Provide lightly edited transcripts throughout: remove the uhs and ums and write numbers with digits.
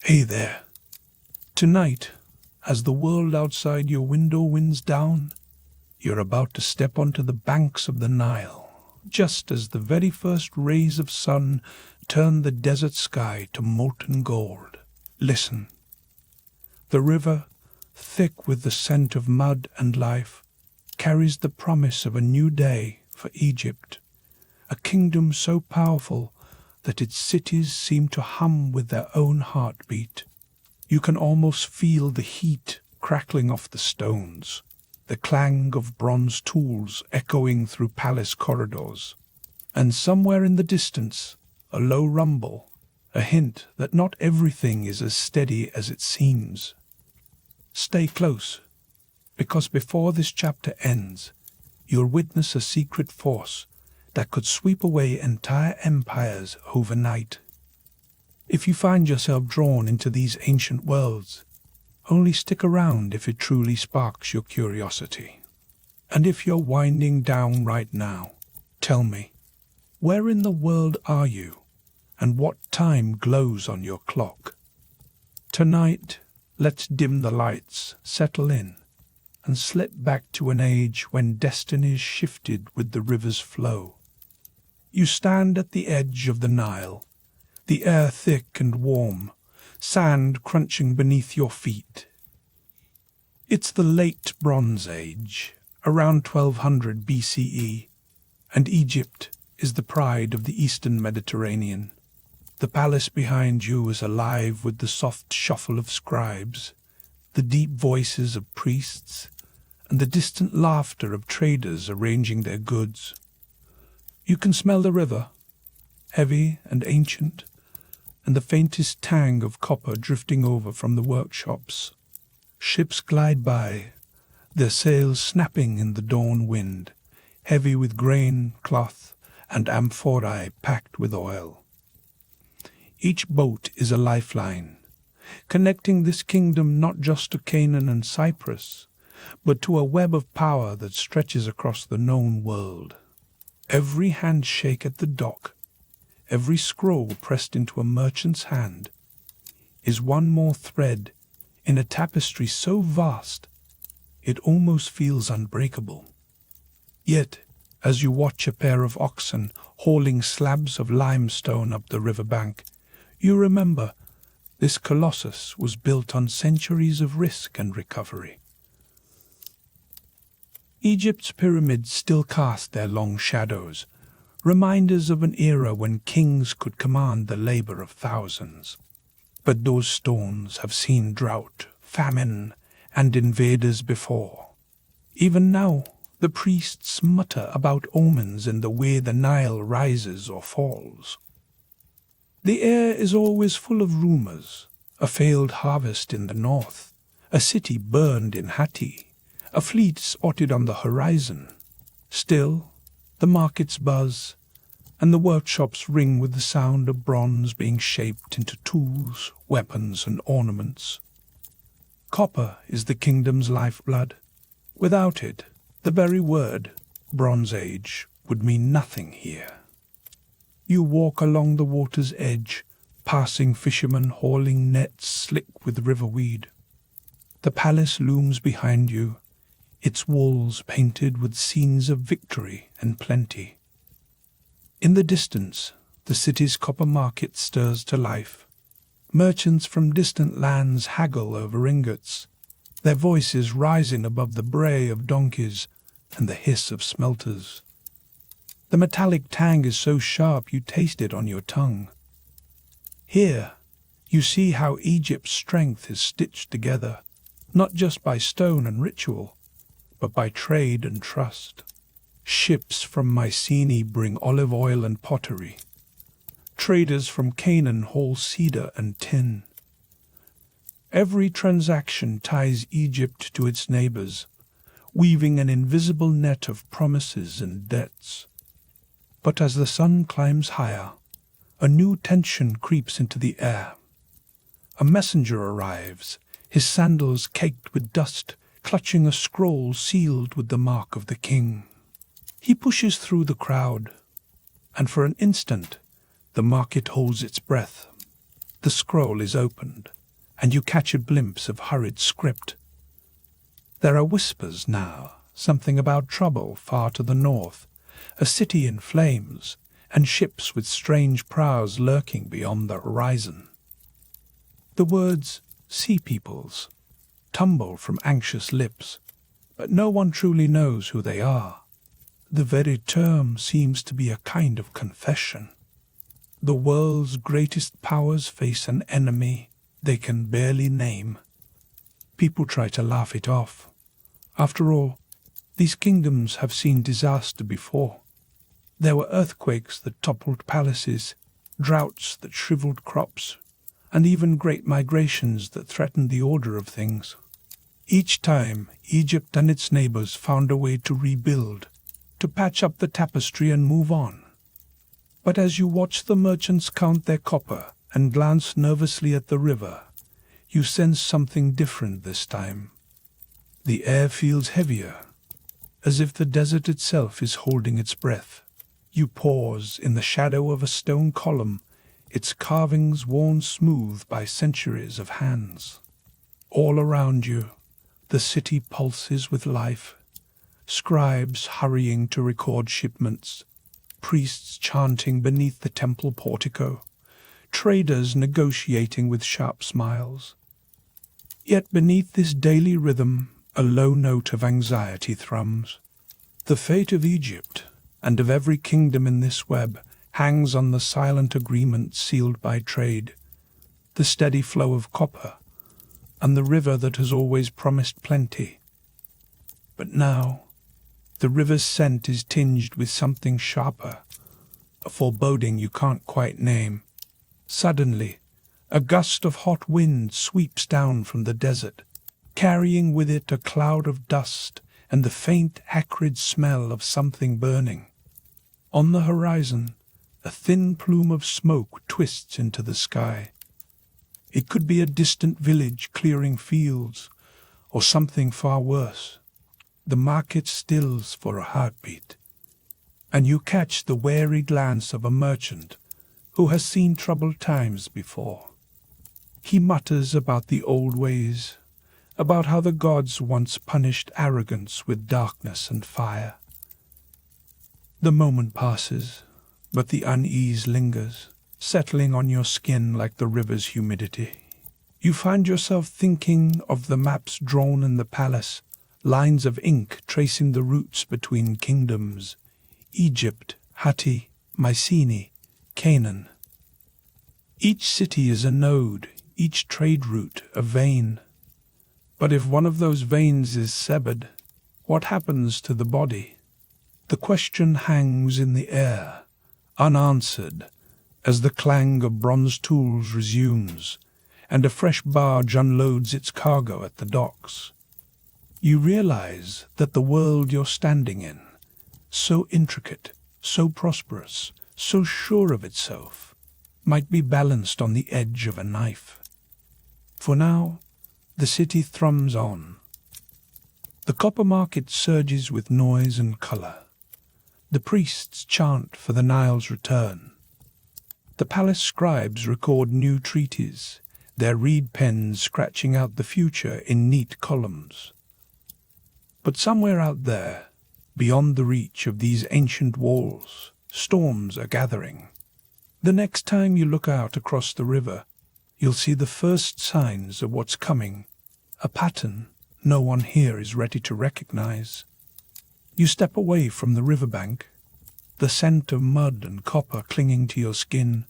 Hey there. Tonight, as the world outside your window winds down, you're about to step onto the banks of the Nile, just as the very first rays of sun turn the desert sky to molten gold. Listen. The river, thick with the scent of mud and life, carries the promise of a new day for Egypt, a kingdom so powerful that its cities seem to hum with their own heartbeat. You can almost feel the heat crackling off the stones, the clang of bronze tools echoing through palace corridors, and somewhere in the distance, a low rumble, a hint that not everything is as steady as it seems. Stay close, because before this chapter ends, you'll witness a secret force that could sweep away entire empires overnight. If you find yourself drawn into these ancient worlds, only stick around if it truly sparks your curiosity. And if you're winding down right now, tell me, where in the world are you, and what time glows on your clock? Tonight, let's dim the lights, settle in, and slip back to an age when destinies shifted with the river's flow. You stand at the edge of the Nile, the air thick and warm, sand crunching beneath your feet. It's the late Bronze Age, around 1200 BCE, and Egypt is the pride of the Eastern Mediterranean. The palace behind you is alive with the soft shuffle of scribes, the deep voices of priests, and the distant laughter of traders arranging their goods. You can smell the river, heavy and ancient, and the faintest tang of copper drifting over from the workshops. Ships glide by, their sails snapping in the dawn wind, heavy with grain, cloth, and amphorae packed with oil. Each boat is a lifeline, connecting this kingdom not just to Canaan and Cyprus, but to a web of power that stretches across the known world. Every handshake at the dock, every scroll pressed into a merchant's hand, is one more thread in a tapestry so vast it almost feels unbreakable. Yet, as you watch a pair of oxen hauling slabs of limestone up the riverbank, you remember this colossus was built on centuries of risk and recovery. Egypt's pyramids still cast their long shadows, reminders of an era when kings could command the labor of thousands. But those stones have seen drought, famine, and invaders before. Even now, the priests mutter about omens in the way the Nile rises or falls. The air is always full of rumors, a failed harvest in the north, a city burned in Hatti, a fleet spotted on the horizon. Still, the markets buzz, and the workshops ring with the sound of bronze being shaped into tools, weapons, and ornaments. Copper is the kingdom's lifeblood. Without it, the very word, Bronze Age, would mean nothing here. You walk along the water's edge, passing fishermen hauling nets slick with riverweed. The palace looms behind you, its walls painted with scenes of victory and plenty. In the distance, the city's copper market stirs to life. Merchants from distant lands haggle over ingots, their voices rising above the bray of donkeys and the hiss of smelters. The metallic tang is so sharp you taste it on your tongue. Here, you see how Egypt's strength is stitched together, not just by stone and ritual, but by trade and trust. Ships from Mycenae bring olive oil and pottery. Traders from Canaan haul cedar and tin. Every transaction ties Egypt to its neighbors, weaving an invisible net of promises and debts. But as the sun climbs higher, a new tension creeps into the air. A messenger arrives, his sandals caked with dust, clutching a scroll sealed with the mark of the king. He pushes through the crowd, and for an instant the market holds its breath. The scroll is opened, and you catch a glimpse of hurried script. There are whispers now, something about trouble far to the north, a city in flames, and ships with strange prows lurking beyond the horizon. The words "sea peoples" tumble from anxious lips, but no one truly knows who they are. The very term seems to be a kind of confession. The world's greatest powers face an enemy they can barely name. People try to laugh it off. After all, these kingdoms have seen disaster before. There were earthquakes that toppled palaces, droughts that shriveled crops, and even great migrations that threatened the order of things. Each time, Egypt and its neighbors found a way to rebuild, to patch up the tapestry and move on. But as you watch the merchants count their copper and glance nervously at the river, you sense something different this time. The air feels heavier, as if the desert itself is holding its breath. You pause in the shadow of a stone column, its carvings worn smooth by centuries of hands. All around you, the city pulses with life. Scribes hurrying to record shipments, priests chanting beneath the temple portico, traders negotiating with sharp smiles. Yet beneath this daily rhythm, a low note of anxiety thrums. The fate of Egypt, and of every kingdom in this web, hangs on the silent agreement sealed by trade, the steady flow of copper, and the river that has always promised plenty. But now, the river's scent is tinged with something sharper, a foreboding you can't quite name. Suddenly, a gust of hot wind sweeps down from the desert, carrying with it a cloud of dust and the faint, acrid smell of something burning. On the horizon, a thin plume of smoke twists into the sky. It could be a distant village clearing fields, or something far worse. The market stills for a heartbeat, and you catch the wary glance of a merchant who has seen troubled times before. He mutters about the old ways, about how the gods once punished arrogance with darkness and fire. The moment passes, but the unease lingers, settling on your skin like the river's humidity. You find yourself thinking of the maps drawn in the palace, lines of ink tracing the routes between kingdoms: Egypt, Hatti, Mycenae, Canaan. Each city is a node, each trade route a vein. But if one of those veins is severed, what happens to the body? The question hangs in the air, unanswered, as the clang of bronze tools resumes, and a fresh barge unloads its cargo at the docks. You realize that the world you're standing in, so intricate, so prosperous, so sure of itself, might be balanced on the edge of a knife. For now, the city thrums on. The copper market surges with noise and color. The priests chant for the Nile's return. The palace scribes record new treaties, their reed pens scratching out the future in neat columns. But somewhere out there, beyond the reach of these ancient walls, storms are gathering. The next time you look out across the river, you'll see the first signs of what's coming, a pattern no one here is ready to recognize. You step away from the riverbank, the scent of mud and copper clinging to your skin,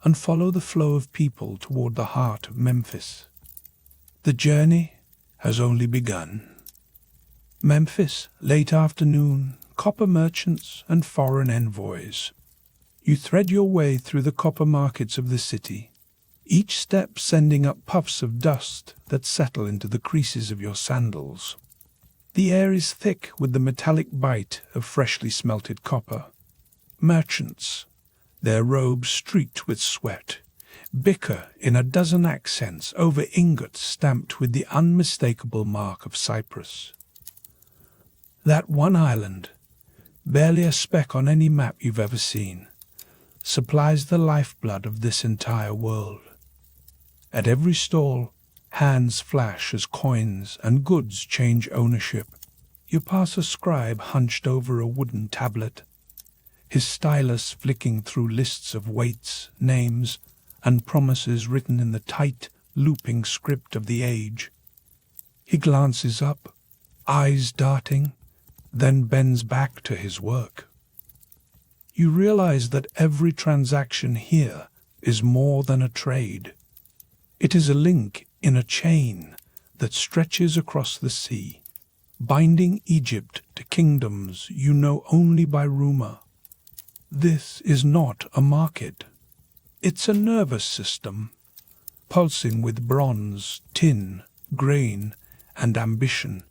and follow the flow of people toward the heart of Memphis. The journey has only begun. Memphis, late afternoon, copper merchants and foreign envoys. You thread your way through the copper markets of the city, each step sending up puffs of dust that settle into the creases of your sandals. The air is thick with the metallic bite of freshly smelted copper. Merchants, their robes streaked with sweat, bicker in a dozen accents over ingots stamped with the unmistakable mark of Cyprus. That one island, barely a speck on any map you've ever seen, supplies the lifeblood of this entire world. At every stall, hands flash as coins and goods change ownership. You pass a scribe hunched over a wooden tablet, his stylus flicking through lists of weights, names, and promises written in the tight, looping script of the age. He glances up, eyes darting, then bends back to his work. You realize that every transaction here is more than a trade. It is a link in a chain that stretches across the sea, binding Egypt to kingdoms you know only by rumor. This is not a market. It's a nervous system, pulsing with bronze, tin, grain, and ambition.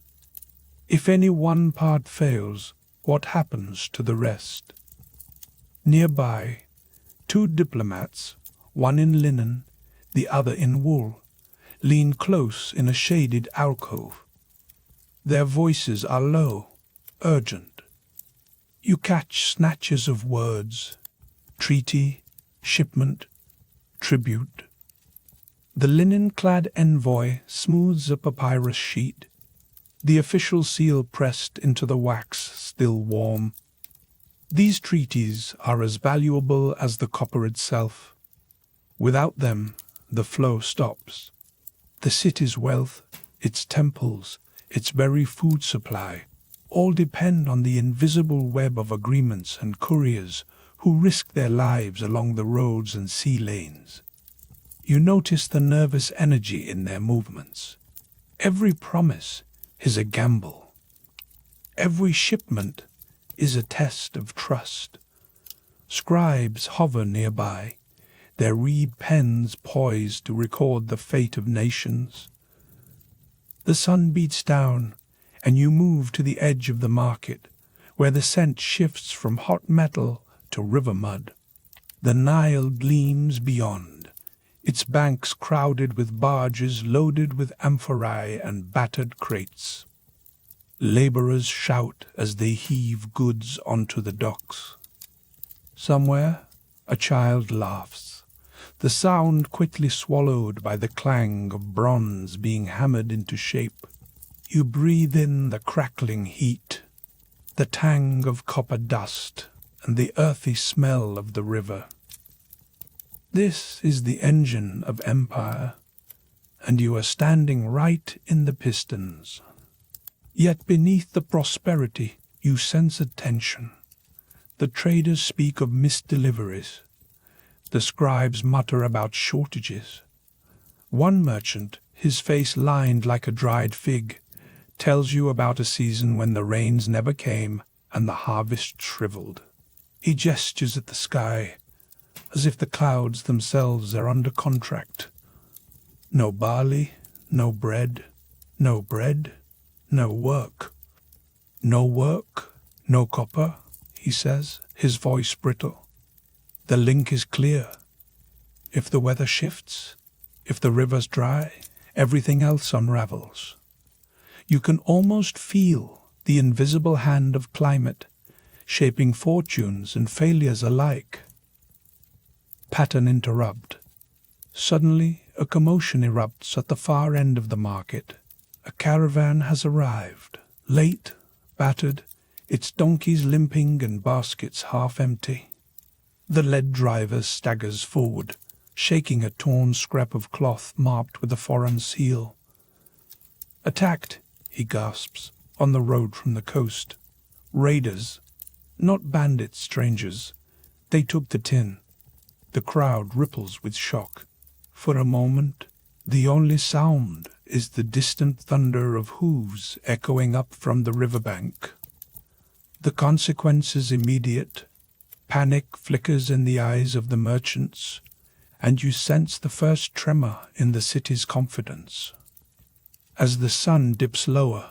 If any one part fails, what happens to the rest? Nearby, two diplomats, one in linen, the other in wool, lean close in a shaded alcove. Their voices are low, urgent. You catch snatches of words: treaty, shipment, tribute. The linen-clad envoy smooths a papyrus sheet, the official seal pressed into the wax still warm. These treaties are as valuable as the copper itself. Without them, the flow stops. The city's wealth, its temples, its very food supply, all depend on the invisible web of agreements and couriers who risk their lives along the roads and sea lanes. You notice the nervous energy in their movements. Every promise is a gamble. Every shipment is a test of trust. Scribes hover nearby, their reed pens poised to record the fate of nations. The sun beats down, and you move to the edge of the market, where the scent shifts from hot metal to river mud. The Nile gleams beyond, its banks crowded with barges loaded with amphorae and battered crates. Laborers shout as they heave goods onto the docks. Somewhere, a child laughs, the sound quickly swallowed by the clang of bronze being hammered into shape. You breathe in the crackling heat, the tang of copper dust, and the earthy smell of the river. This is the engine of empire, and you are standing right in the pistons. Yet beneath the prosperity, you sense a tension. The traders speak of missed deliveries. The scribes mutter about shortages. One merchant, his face lined like a dried fig, tells you about a season when the rains never came and the harvest shriveled. He gestures at the sky, as if the clouds themselves are under contract. No barley, no bread, no bread, no work. No work, no copper, he says, his voice brittle. The link is clear. If the weather shifts, if the river's dry, everything else unravels. You can almost feel the invisible hand of climate, shaping fortunes and failures alike. Pattern interrupt. Suddenly, a commotion erupts at the far end of the market. A caravan has arrived, late, battered, its donkeys limping and baskets half empty. The lead driver staggers forward, shaking a torn scrap of cloth marked with a foreign seal. Attacked, he gasps, on the road from the coast. Raiders, not bandits, strangers. They took the tin. The crowd ripples with shock. For a moment, the only sound is the distant thunder of hooves echoing up from the riverbank. The consequence is immediate. Panic flickers in the eyes of the merchants, and you sense the first tremor in the city's confidence. As the sun dips lower,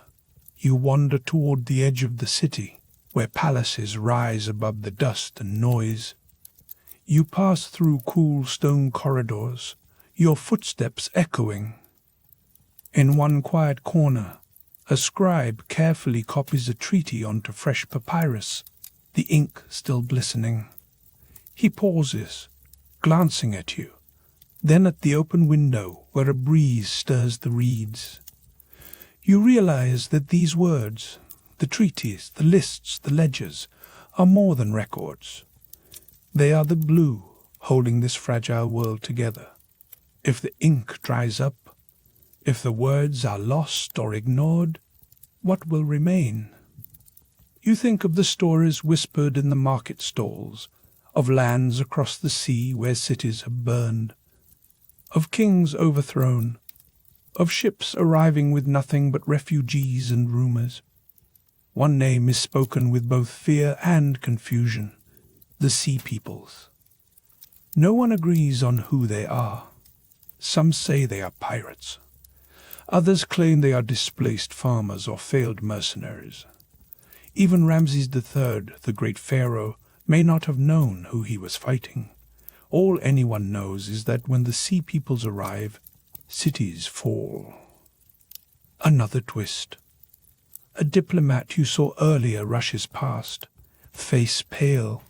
you wander toward the edge of the city, where palaces rise above the dust and noise. You pass through cool stone corridors, your footsteps echoing. In one quiet corner, a scribe carefully copies a treaty onto fresh papyrus, the ink still glistening. He pauses, glancing at you, Then at the open window, where a breeze stirs the reeds, you realize that these words, the treaties, the lists, the ledgers, are more than records. They are the glue holding this fragile world together. If the ink dries up, if the words are lost or ignored, what will remain? You think of the stories whispered in the market stalls, of lands across the sea where cities have burned, of kings overthrown, of ships arriving with nothing but refugees and rumors. One name is spoken with both fear and confusion: the Sea Peoples. No one agrees on who they are. Some say they are pirates. Others claim they are displaced farmers or failed mercenaries. Even Ramses III, the great pharaoh, may not have known who he was fighting. All anyone knows is that when the Sea Peoples arrive, cities fall. Another twist. A diplomat you saw earlier rushes past, face pale.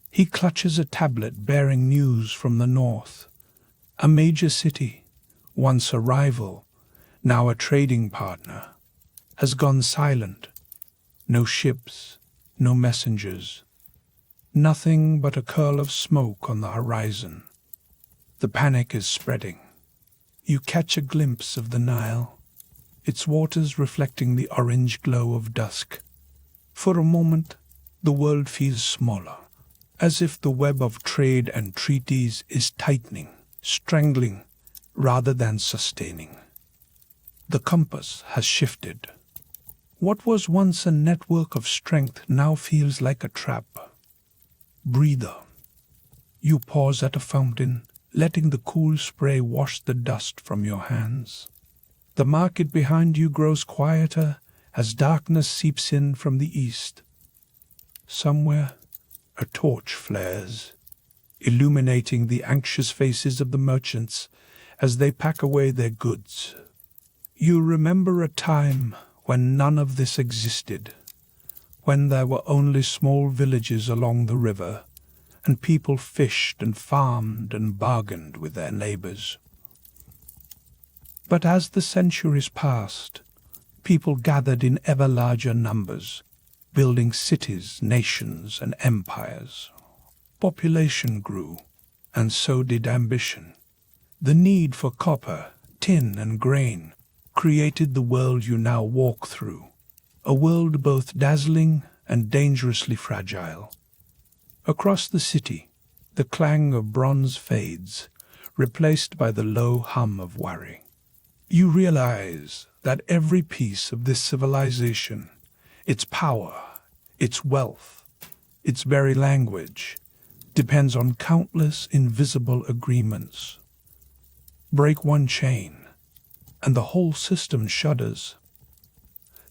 He clutches a tablet bearing news from the north. A major city, once a rival, now a trading partner, has gone silent. No ships, no messengers. Nothing but a curl of smoke on the horizon. The panic is spreading. You catch a glimpse of the Nile, its waters reflecting the orange glow of dusk. For a moment, the world feels smaller, as if the web of trade and treaties is tightening, strangling, rather than sustaining. The compass has shifted. What was once a network of strength now feels like a trap. Breather. You pause at a fountain, letting the cool spray wash the dust from your hands. The market behind you grows quieter as darkness seeps in from the east. Somewhere, a torch flares, illuminating the anxious faces of the merchants as they pack away their goods. You remember a time when none of this existed, when there were only small villages along the river, and people fished and farmed and bargained with their neighbors. But as the centuries passed, people gathered in ever larger numbers, building cities, nations, and empires. Population grew, and so did ambition. The need for copper, tin, and grain created the world you now walk through, a world both dazzling and dangerously fragile. Across the city, the clang of bronze fades, replaced by the low hum of worry. You realize that every piece of this civilization, its power, its wealth, its very language, depends on countless invisible agreements. Break one chain, and the whole system shudders.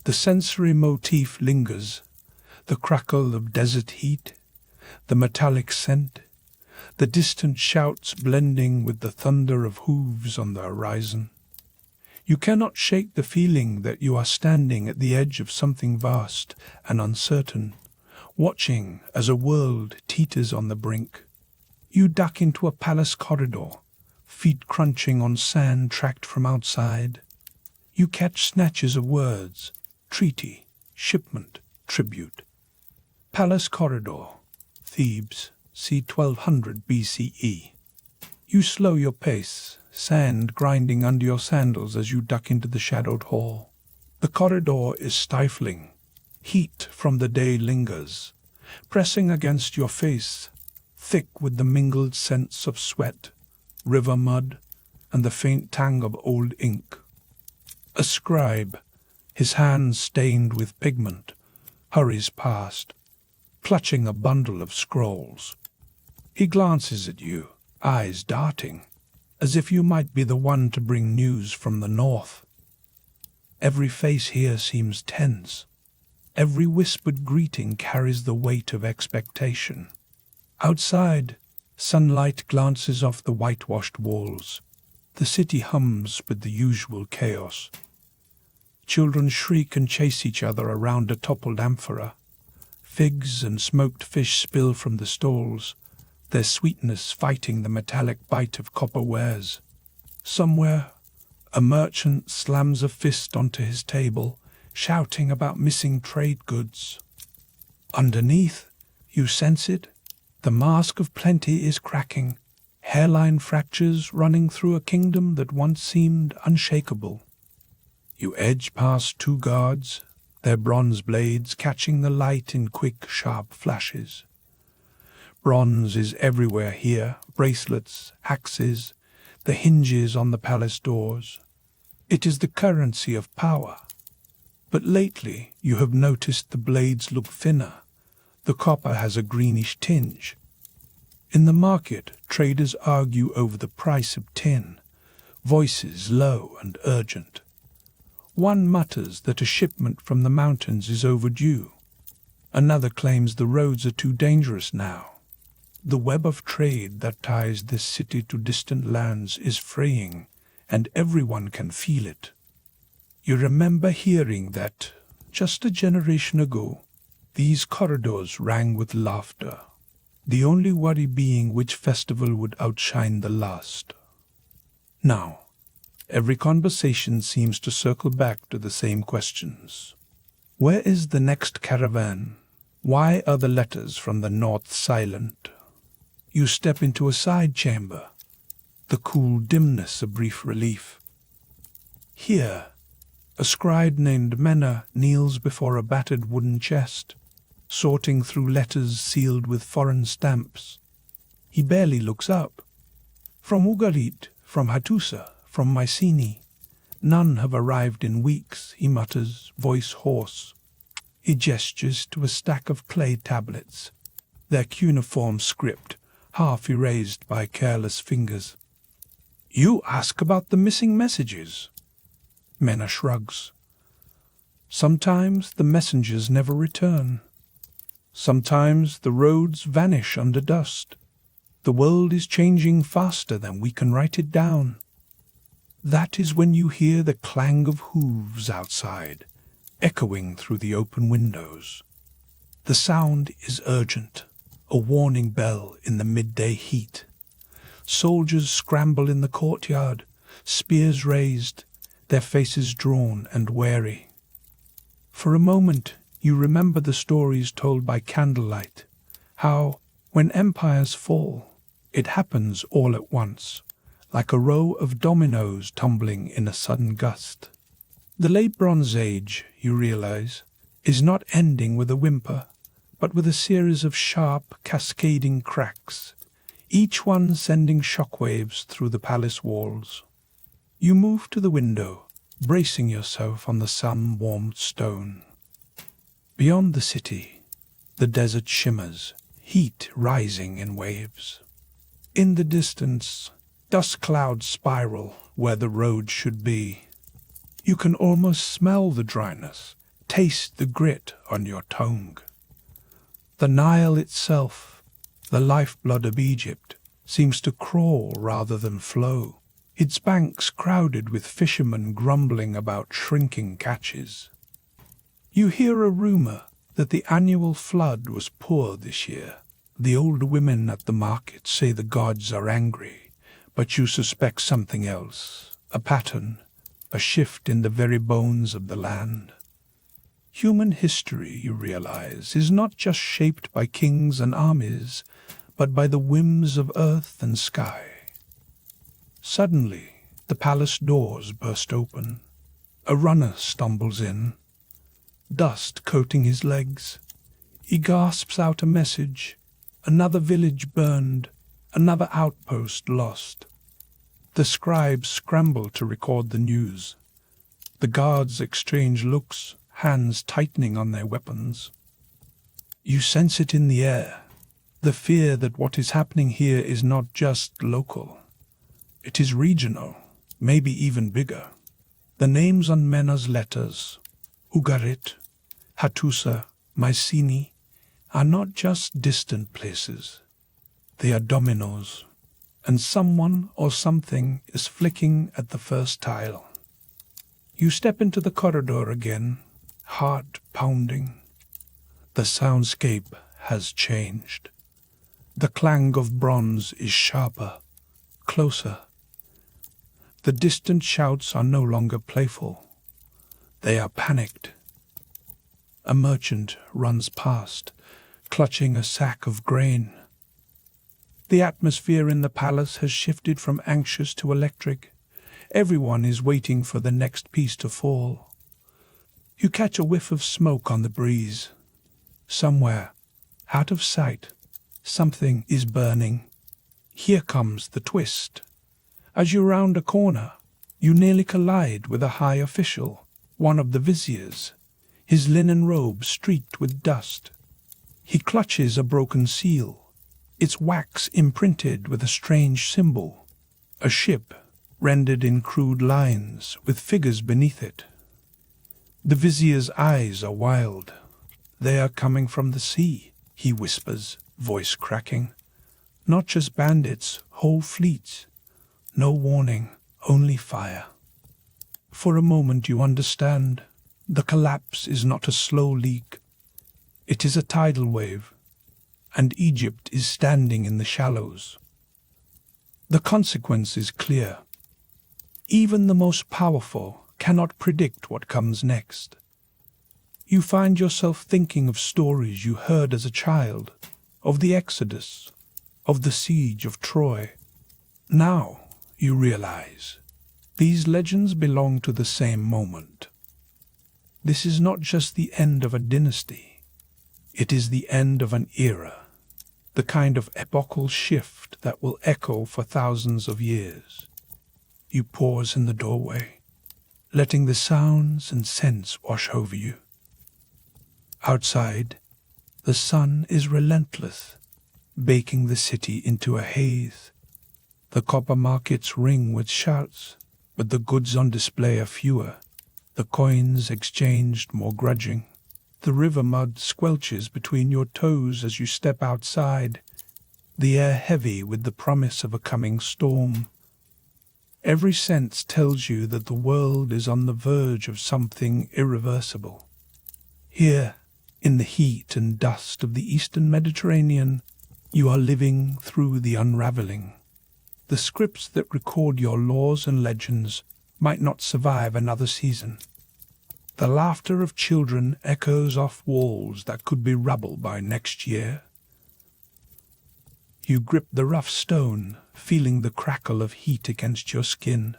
The sensory motif lingers, the crackle of desert heat, the metallic scent, the distant shouts blending with the thunder of hooves on the horizon. You cannot shake the feeling that you are standing at the edge of something vast and uncertain, watching as a world teeters on the brink. You duck into a palace corridor, feet crunching on sand tracked from outside. You catch snatches of words: treaty, shipment, tribute. Palace corridor, Thebes, c. 1200 BCE. You slow your pace, sand grinding under your sandals as you duck into the shadowed hall. The corridor is stifling. Heat from the day lingers, pressing against your face, thick with the mingled scents of sweat, river mud, and the faint tang of old ink. A scribe, his hands stained with pigment, hurries past, clutching a bundle of scrolls. He glances at you, eyes darting, as if you might be the one to bring news from the north. Every face here seems tense. Every whispered greeting carries the weight of expectation. Outside, sunlight glances off the whitewashed walls. The city hums with the usual chaos. Children shriek and chase each other around a toppled amphora. Figs and smoked fish spill from the stalls. their sweetness fighting the metallic bite of copper wares. Somewhere, a merchant slams a fist onto his table, shouting about missing trade goods. Underneath, you sense it. The mask of plenty is cracking, hairline fractures running through a kingdom that once seemed unshakable. You edge past two guards, their bronze blades catching the light in quick, sharp flashes. Bronze is everywhere here, bracelets, axes, the hinges on the palace doors. It is the currency of power. But lately you have noticed the blades look thinner. The copper has a greenish tinge. In the market, traders argue over the price of tin, voices low and urgent. One mutters that a shipment from the mountains is overdue. Another claims the roads are too dangerous now. The web of trade that ties this city to distant lands is fraying, and everyone can feel it. You remember hearing that, just a generation ago, these corridors rang with laughter, the only worry being which festival would outshine the last. Now, every conversation seems to circle back to the same questions. Where is the next caravan? Why are the letters from the north silent? You step into a side chamber, the cool dimness a brief relief. Here, a scribe named Mena kneels before a battered wooden chest, sorting through letters sealed with foreign stamps. He barely looks up. From Ugarit, from Hattusa, from Mycenae. None have arrived in weeks, he mutters, voice hoarse. He gestures to a stack of clay tablets, their cuneiform script half erased by careless fingers. You ask about the missing messages? Mena shrugs. Sometimes the messengers never return. Sometimes the roads vanish under dust. The world is changing faster than we can write it down. That is when you hear the clang of hooves outside, echoing through the open windows. The sound is urgent, a warning bell in the midday heat. Soldiers scramble in the courtyard, spears raised, their faces drawn and wary. For a moment, you remember the stories told by candlelight, how, when empires fall, it happens all at once, like a row of dominoes tumbling in a sudden gust. The late Bronze Age, you realize, is not ending with a whimper, but with a series of sharp, cascading cracks, each one sending shockwaves through the palace walls. You move to the window, bracing yourself on the sun-warmed stone. Beyond the city, the desert shimmers, heat rising in waves. In the distance, dust clouds spiral where the road should be. You can almost smell the dryness, taste the grit on your tongue. The Nile itself, the lifeblood of Egypt, seems to crawl rather than flow, its banks crowded with fishermen grumbling about shrinking catches. You hear a rumor that the annual flood was poor this year. The old women at the market say the gods are angry, but you suspect something else, a pattern, a shift in the very bones of the land. Human history, you realize, is not just shaped by kings and armies, but by the whims of earth and sky. Suddenly, the palace doors burst open. A runner stumbles in, dust coating his legs. He gasps out a message. Another village burned, another outpost lost. The scribes scramble to record the news. The guards exchange looks, hands tightening on their weapons. You sense it in the air, the fear that what is happening here is not just local. It is regional, maybe even bigger. The names on Mena's letters, Ugarit, Hattusa, Mycenae, are not just distant places. They are dominoes, and someone or something is flicking at the first tile. You step into the corridor again, heart pounding. The soundscape has changed. The clang of bronze is sharper, closer. The distant shouts are no longer playful. They are panicked. A merchant runs past, clutching a sack of grain. The atmosphere in the palace has shifted from anxious to electric. Everyone is waiting for the next piece to fall. You catch a whiff of smoke on the breeze. Somewhere, out of sight, something is burning. Here comes the twist. As you round a corner, you nearly collide with a high official, one of the viziers, his linen robe streaked with dust. He clutches a broken seal, its wax imprinted with a strange symbol, a ship rendered in crude lines with figures beneath it. The vizier's eyes are wild. "They are coming from the sea," he whispers, voice cracking. "Not just bandits, whole fleets. No warning, only fire." For a moment you understand. The collapse is not a slow leak. It is a tidal wave, and Egypt is standing in the shallows. The consequence is clear. Even the most powerful cannot predict what comes next. You find yourself thinking of stories you heard as a child, of the Exodus, of the siege of Troy. Now you realize these legends belong to the same moment. This is not just the end of a dynasty. It is the end of an era, the kind of epochal shift that will echo for thousands of years. You pause in the doorway, letting the sounds and scents wash over you. Outside, the sun is relentless, baking the city into a haze. The copper markets ring with shouts, but the goods on display are fewer, the coins exchanged more grudging. The river mud squelches between your toes as you step outside, the air heavy with the promise of a coming storm. Every sense tells you that the world is on the verge of something irreversible. Here, in the heat and dust of the Eastern Mediterranean, you are living through the unraveling. The scripts that record your laws and legends might not survive another season. The laughter of children echoes off walls that could be rubble by next year. You grip the rough stone, feeling the crackle of heat against your skin,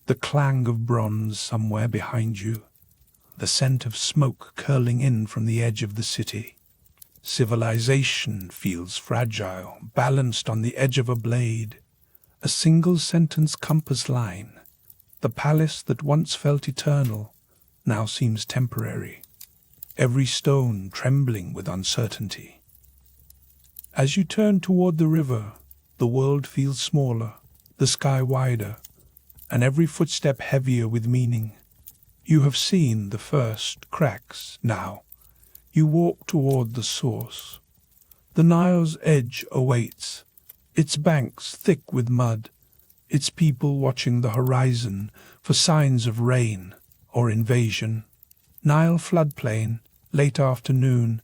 the clang of bronze somewhere behind you, the scent of smoke curling in from the edge of the city. Civilization feels fragile, balanced on the edge of a blade, a single-sentence compass line. The palace that once felt eternal now seems temporary, every stone trembling with uncertainty. As you turn toward the river, the world feels smaller, the sky wider, and every footstep heavier with meaning. You have seen the first cracks now. You walk toward the source. The Nile's edge awaits, its banks thick with mud, its people watching the horizon for signs of rain or invasion. Nile floodplain, late afternoon,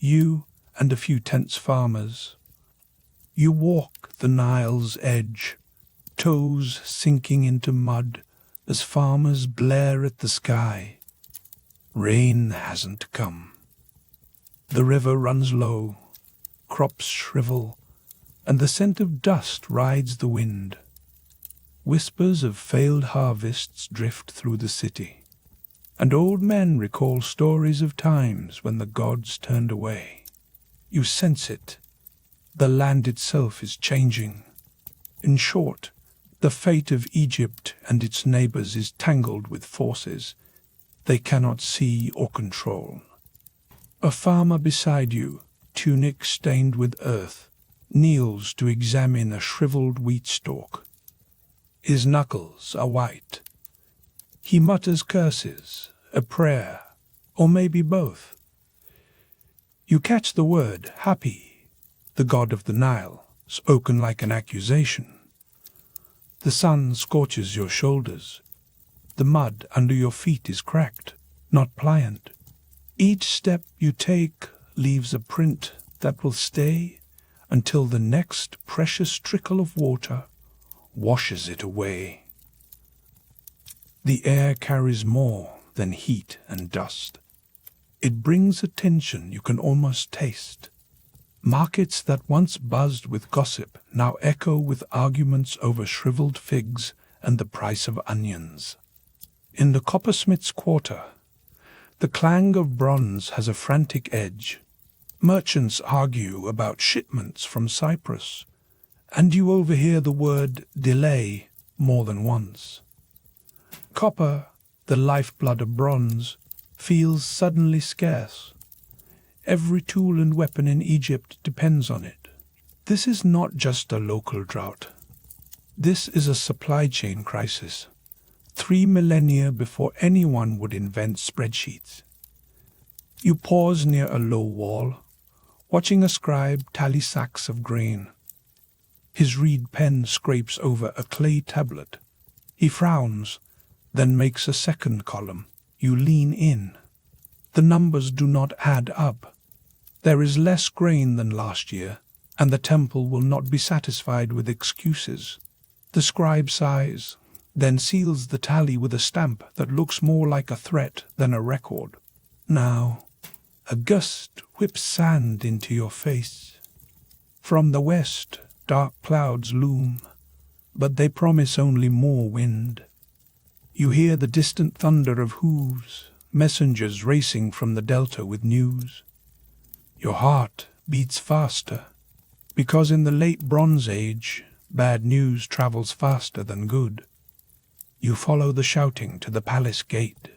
you and a few tense farmers. You walk the Nile's edge, toes sinking into mud as farmers blare at the sky. Rain hasn't come. The river runs low, crops shrivel, and the scent of dust rides the wind. Whispers of failed harvests drift through the city, and old men recall stories of times when the gods turned away. You sense it. The land itself is changing. In short, the fate of Egypt and its neighbors is tangled with forces they cannot see or control. A farmer beside you, tunic stained with earth, kneels to examine a shriveled wheat stalk. His knuckles are white. He mutters curses, a prayer, or maybe both. You catch the word Hapi, the god of the Nile, spoken like an accusation. The sun scorches your shoulders. The mud under your feet is cracked, not pliant. Each step you take leaves a print that will stay, until the next precious trickle of water washes it away. The air carries more than heat and dust. It brings a tension you can almost taste. Markets that once buzzed with gossip now echo with arguments over shriveled figs and the price of onions. In the coppersmith's quarter, the clang of bronze has a frantic edge. Merchants argue about shipments from Cyprus, and you overhear the word delay more than once. Copper, the lifeblood of bronze, feels suddenly scarce. Every tool and weapon in Egypt depends on it. This is not just a local drought. This is a supply chain crisis, 3 millennia before anyone would invent spreadsheets. You pause near a low wall, watching a scribe tally sacks of grain. His reed pen scrapes over a clay tablet. He frowns, then makes a second column. You lean in. The numbers do not add up. There is less grain than last year, and the temple will not be satisfied with excuses. The scribe sighs, then seals the tally with a stamp that looks more like a threat than a record. Now, a gust whips sand into your face. From the west, dark clouds loom, but they promise only more wind. You hear the distant thunder of hooves, messengers racing from the delta with news. Your heart beats faster, because in the late Bronze Age, bad news travels faster than good. You follow the shouting to the palace gate.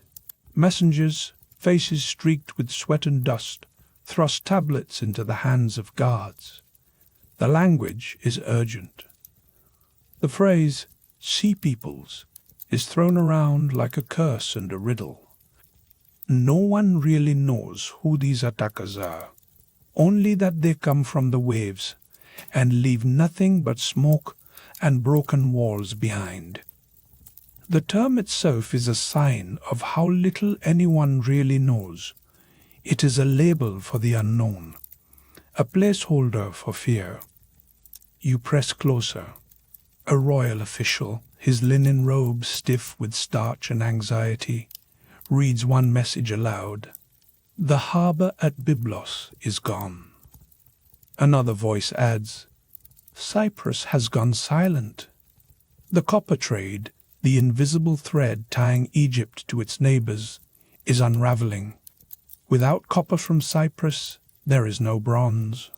Messengers, faces streaked with sweat and dust, thrust tablets into the hands of guards. The language is urgent. The phrase, "sea peoples," is thrown around like a curse and a riddle. No one really knows who these attackers are, only that they come from the waves and leave nothing but smoke and broken walls behind. The term itself is a sign of how little anyone really knows. It is a label for the unknown, a placeholder for fear. You press closer. A royal official, his linen robe stiff with starch and anxiety, reads one message aloud. The harbor at Byblos is gone. Another voice adds, Cyprus has gone silent. The copper trade, the invisible thread tying Egypt to its neighbors, is unraveling. Without copper from Cyprus, there is no bronze.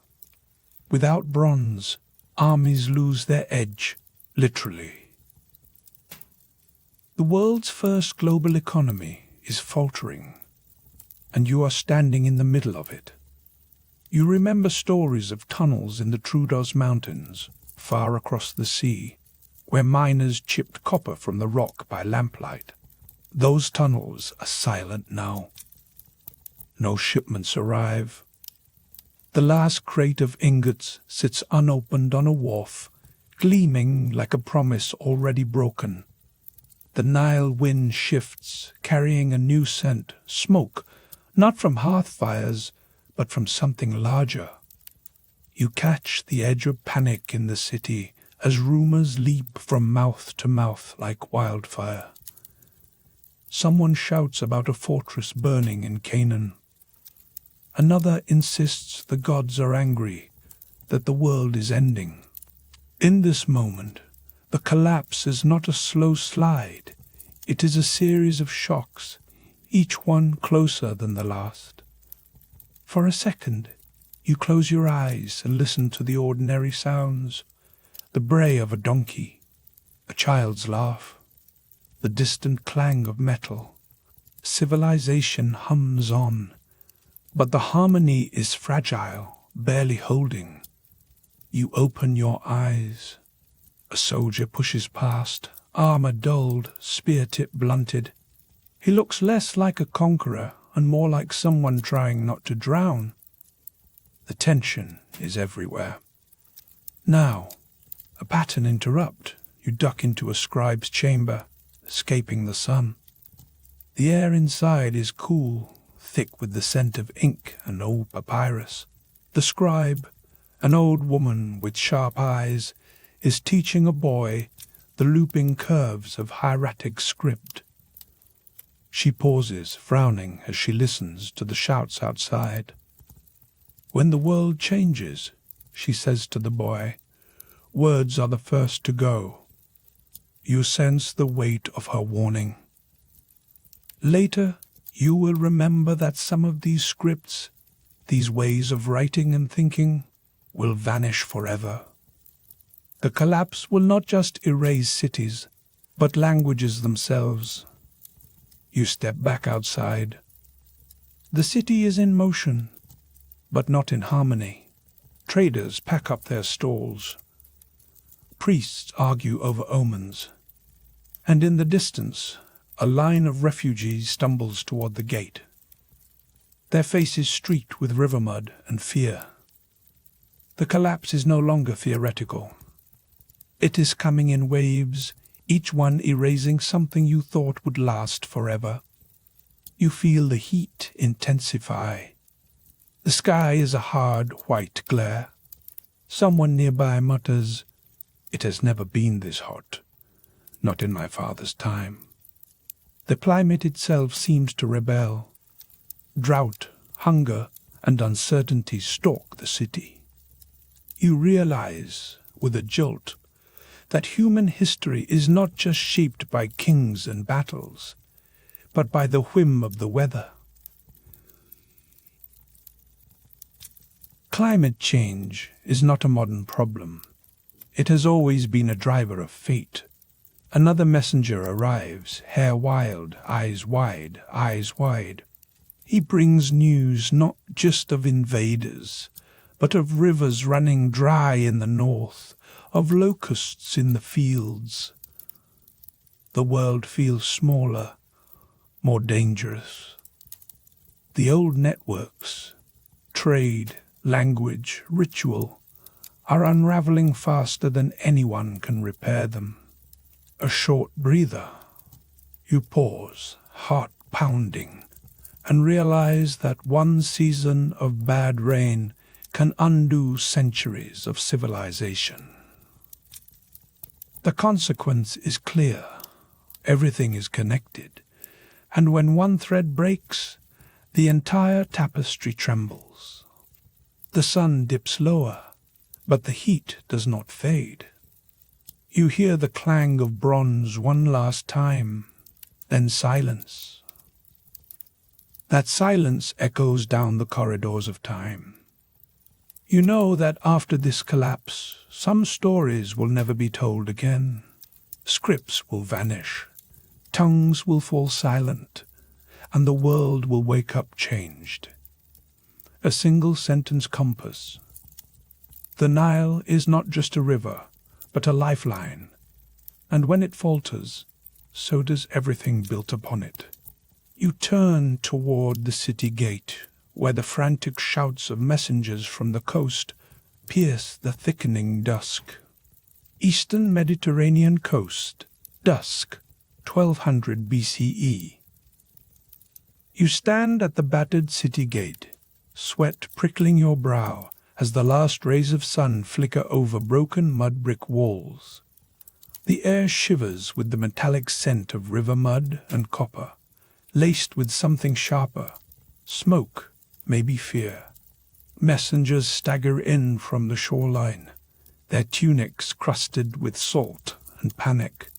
Without bronze, armies lose their edge, literally. The world's first global economy is faltering, and you are standing in the middle of it. You remember stories of tunnels in the Troodos Mountains, far across the sea, where miners chipped copper from the rock by lamplight. Those tunnels are silent now. No shipments arrive. The last crate of ingots sits unopened on a wharf, gleaming like a promise already broken. The Nile wind shifts, carrying a new scent, smoke, not from hearth fires, but from something larger. You catch the edge of panic in the city as rumors leap from mouth to mouth like wildfire. Someone shouts about a fortress burning in Canaan. Another insists the gods are angry, that the world is ending. In this moment, the collapse is not a slow slide. It is a series of shocks, each one closer than the last. For a second, you close your eyes and listen to the ordinary sounds, the bray of a donkey, a child's laugh, the distant clang of metal. Civilization hums on, but the harmony is fragile, barely holding. You open your eyes. A soldier pushes past, armor dulled, spear tip blunted. He looks less like a conqueror and more like someone trying not to drown. The tension is everywhere. Now, a pattern interrupt. You duck into a scribe's chamber, escaping the sun. The air inside is cool, thick with the scent of ink and old papyrus. The scribe, An old woman with sharp eyes is teaching a boy the looping curves of hieratic script. She pauses, frowning as she listens to the shouts outside. When the world changes, she says to the boy, words are the first to go. You sense the weight of her warning. Later, you will remember that some of these scripts, these ways of writing and thinking, will vanish forever. The collapse will not just erase cities, but languages themselves. You step back outside. The city is in motion, but not in harmony. Traders pack up their stalls. Priests argue over omens. And in the distance, a line of refugees stumbles toward the gate. Their faces streaked with river mud and fear. The collapse is no longer theoretical. It is coming in waves, each one erasing something you thought would last forever. You feel the heat intensify. The sky is a hard white glare. Someone nearby mutters, "It has never been this hot. Not in my father's time." The climate itself seems to rebel. Drought, hunger, and uncertainty stalk the city. You realize, with a jolt, that human history is not just shaped by kings and battles, but by the whim of the weather. Climate change is not a modern problem. It has always been a driver of fate. Another messenger arrives, hair wild, eyes wide, eyes wide. He brings news not just of invaders, but of rivers running dry in the north, of locusts in the fields. The world feels smaller, more dangerous. The old networks, trade, language, ritual, are unraveling faster than anyone can repair them. A short breather. You pause, heart pounding, and realize that one season of bad rain can undo centuries of civilization. The consequence is clear. Everything is connected, and when one thread breaks, the entire tapestry trembles. The sun dips lower, but the heat does not fade. You hear the clang of bronze one last time, then silence. That silence echoes down the corridors of time. You know that after this collapse, some stories will never be told again. Scripts will vanish, tongues will fall silent, and the world will wake up changed. A single sentence compass. The Nile is not just a river, but a lifeline, and when it falters, so does everything built upon it. You turn toward the city gate, where the frantic shouts of messengers from the coast pierce the thickening dusk. Eastern Mediterranean coast, dusk, 1200 BCE. You stand at the battered city gate, sweat prickling your brow as the last rays of sun flicker over broken mud brick walls. The air shivers with the metallic scent of river mud and copper, laced with something sharper, smoke, maybe fear. Messengers stagger in from the shoreline, their tunics crusted with salt and panic.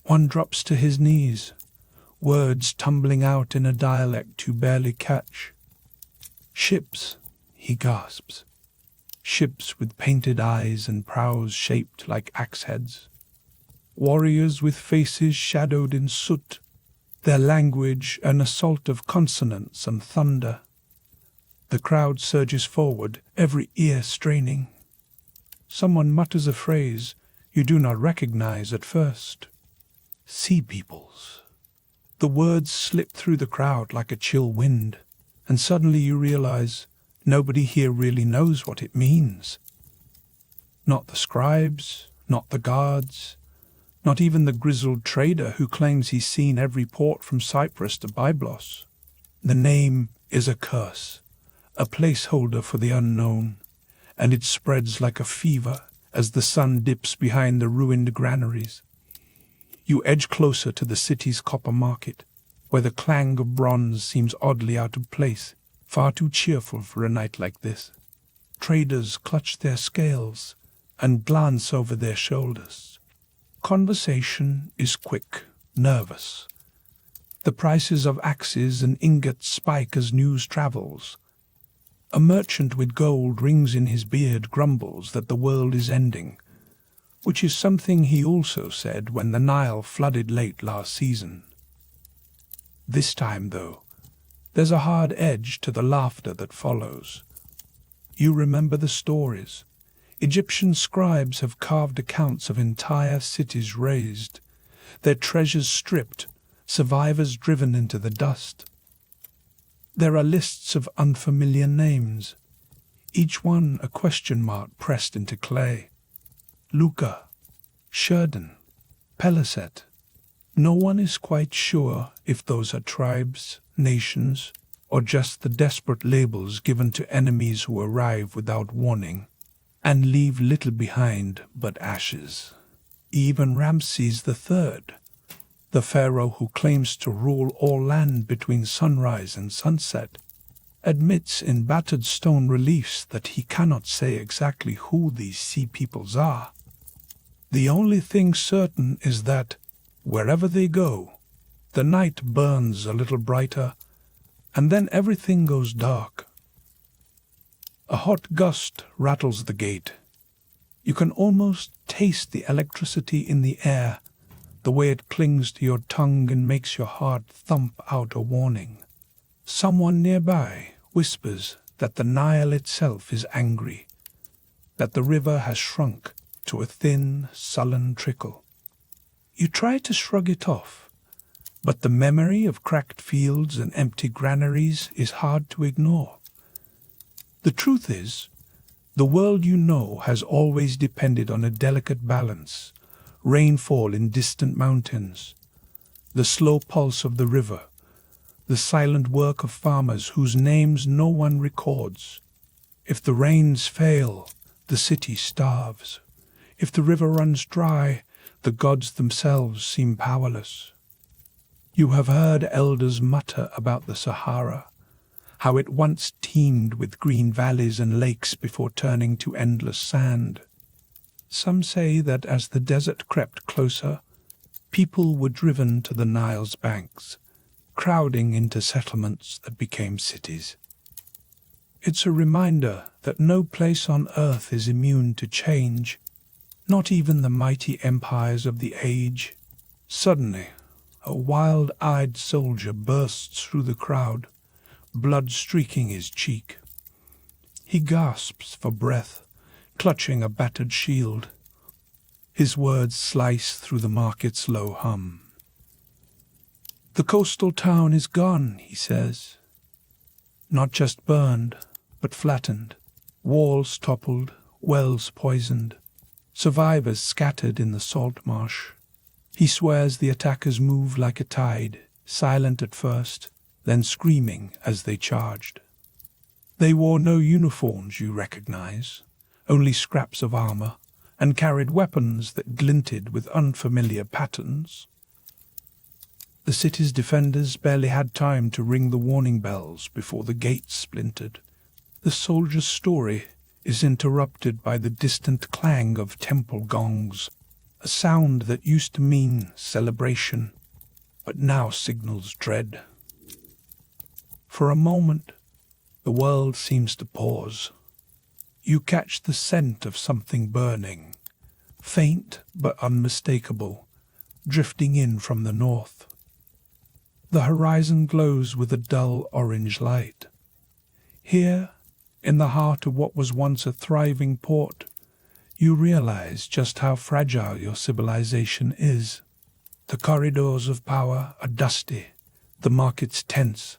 One drops to his knees, words tumbling out in a dialect you barely catch. "Ships," he gasps. "Ships with painted eyes and prows shaped like axe heads. Warriors with faces shadowed in soot, their language an assault of consonants and thunder." The crowd surges forward, every ear straining. Someone mutters a phrase you do not recognize at first. "Sea peoples." The words slip through the crowd like a chill wind, and suddenly you realize nobody here really knows what it means. Not the scribes, not the guards, not even the grizzled trader who claims he's seen every port from Cyprus to Byblos. The name is a curse, a placeholder for the unknown, and it spreads like a fever as the sun dips behind the ruined granaries. You edge closer to the city's copper market, where the clang of bronze seems oddly out of place, far too cheerful for a night like this. Traders clutch their scales and glance over their shoulders. Conversation is quick, nervous. The prices of axes and ingots spike as news travels. A merchant with gold rings in his beard grumbles that the world is ending, which is something he also said when the Nile flooded late last season. This time, though, there's a hard edge to the laughter that follows. You remember the stories. Egyptian scribes have carved accounts of entire cities razed, their treasures stripped, survivors driven into the dust. There are lists of unfamiliar names, each one a question mark pressed into clay. Luca, Sheridan, Peliset. No one is quite sure if those are tribes, nations, or just the desperate labels given to enemies who arrive without warning and leave little behind but ashes. Even Ramses III, the pharaoh who claims to rule all land between sunrise and sunset, admits in battered stone reliefs that he cannot say exactly who these sea peoples are. The only thing certain is that, wherever they go, the night burns a little brighter, and then everything goes dark. A hot gust rattles the gate. You can almost taste the electricity in the air, the way it clings to your tongue and makes your heart thump out a warning. Someone nearby whispers that the Nile itself is angry, that the river has shrunk to a thin, sullen trickle. You try to shrug it off, but the memory of cracked fields and empty granaries is hard to ignore. The truth is, the world you know has always depended on a delicate balance, rainfall in distant mountains, the slow pulse of the river, the silent work of farmers whose names no one records. If the rains fail, the city starves. If the river runs dry, the gods themselves seem powerless. You have heard elders mutter about the Sahara, how it once teemed with green valleys and lakes before turning to endless sand. Some say that as the desert crept closer, people were driven to the Nile's banks, crowding into settlements that became cities. It's a reminder that no place on earth is immune to change, not even the mighty empires of the age. Suddenly, a wild-eyed soldier bursts through the crowd, blood streaking his cheek. He gasps for breath, clutching a battered shield. His words slice through the market's low hum. "The coastal town is gone," he says. Not just burned, but flattened. Walls toppled, wells poisoned, survivors scattered in the salt marsh. He swears the attackers moved like a tide, silent at first, then screaming as they charged. They wore no uniforms you recognize, only scraps of armor, and carried weapons that glinted with unfamiliar patterns. The city's defenders barely had time to ring the warning bells before the gates splintered. The soldier's story is interrupted by the distant clang of temple gongs, a sound that used to mean celebration, but now signals dread. For a moment, the world seems to pause. You catch the scent of something burning, faint but unmistakable, drifting in from the north. The horizon glows with a dull orange light. Here, in the heart of what was once a thriving port, you realize just how fragile your civilization is. The corridors of power are dusty, the markets tense,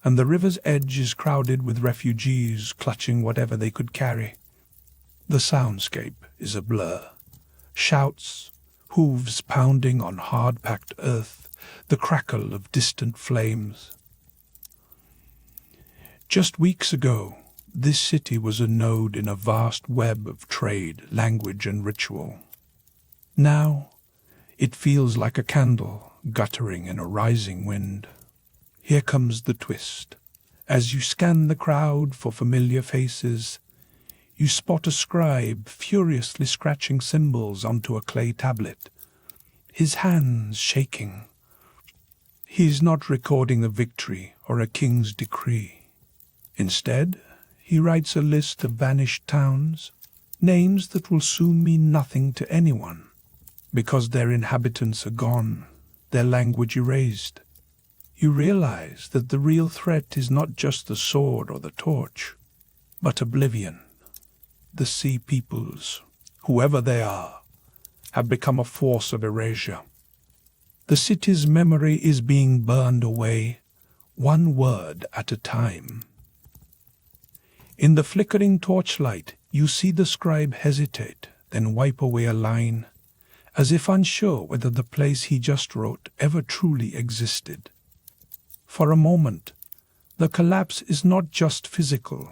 and the river's edge is crowded with refugees clutching whatever they could carry. The soundscape is a blur. Shouts, hooves pounding on hard-packed earth, the crackle of distant flames. Just weeks ago, This city was a node in a vast web of trade, language, and ritual. Now, it feels like a candle guttering in a rising wind. Here comes the twist. As you scan the crowd for familiar faces, you spot a scribe furiously scratching symbols onto a clay tablet, his hands shaking. He is not recording a victory or a king's decree. Instead, he writes a list of vanished towns, names that will soon mean nothing to anyone, because their inhabitants are gone, their language erased. You realize that the real threat is not just the sword or the torch, but oblivion. The sea peoples, whoever they are, have become a force of erasure. The city's memory is being burned away, one word at a time. In the flickering torchlight, you see the scribe hesitate, then wipe away a line, as if unsure whether the place he just wrote ever truly existed. For a moment, the collapse is not just physical.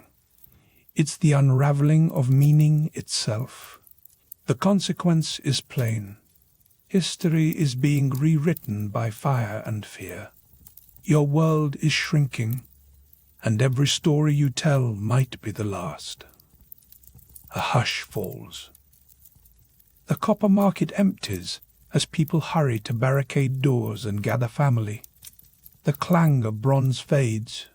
It's the unraveling of meaning itself. The consequence is plain. History is being rewritten by fire and fear. Your world is shrinking, and every story you tell might be the last. A hush falls. The copper market empties as people hurry to barricade doors and gather family. The clang of bronze fades,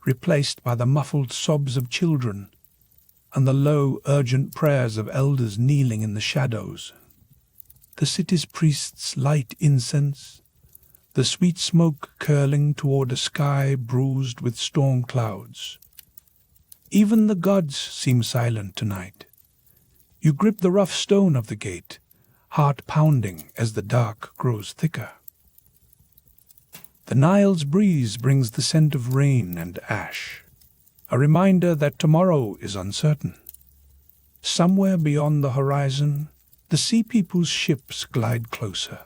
replaced by the muffled sobs of children and the low, urgent prayers of elders kneeling in the shadows. The city's priests light incense, the sweet smoke curling toward a sky bruised with storm clouds. Even the gods seem silent tonight. You grip the rough stone of the gate, heart pounding as the dark grows thicker. The Nile's breeze brings the scent of rain and ash, a reminder that tomorrow is uncertain. Somewhere beyond the horizon, the sea people's ships glide closer,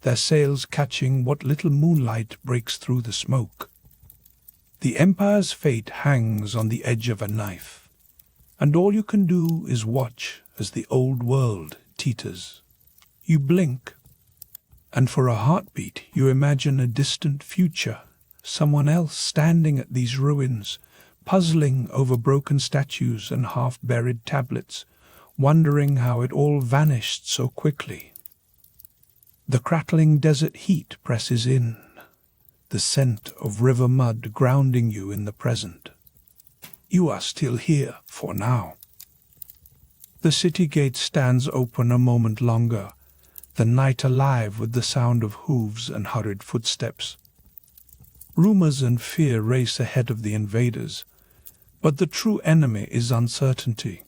their sails catching what little moonlight breaks through the smoke. The Empire's fate hangs on the edge of a knife, and all you can do is watch as the old world teeters. You blink, and for a heartbeat you imagine a distant future, someone else standing at these ruins, puzzling over broken statues and half-buried tablets, wondering how it all vanished so quickly. The crackling desert heat presses in, the scent of river mud grounding you in the present. You are still here for now. The city gate stands open a moment longer, the night alive with the sound of hooves and hurried footsteps. Rumors and fear race ahead of the invaders, but the true enemy is uncertainty.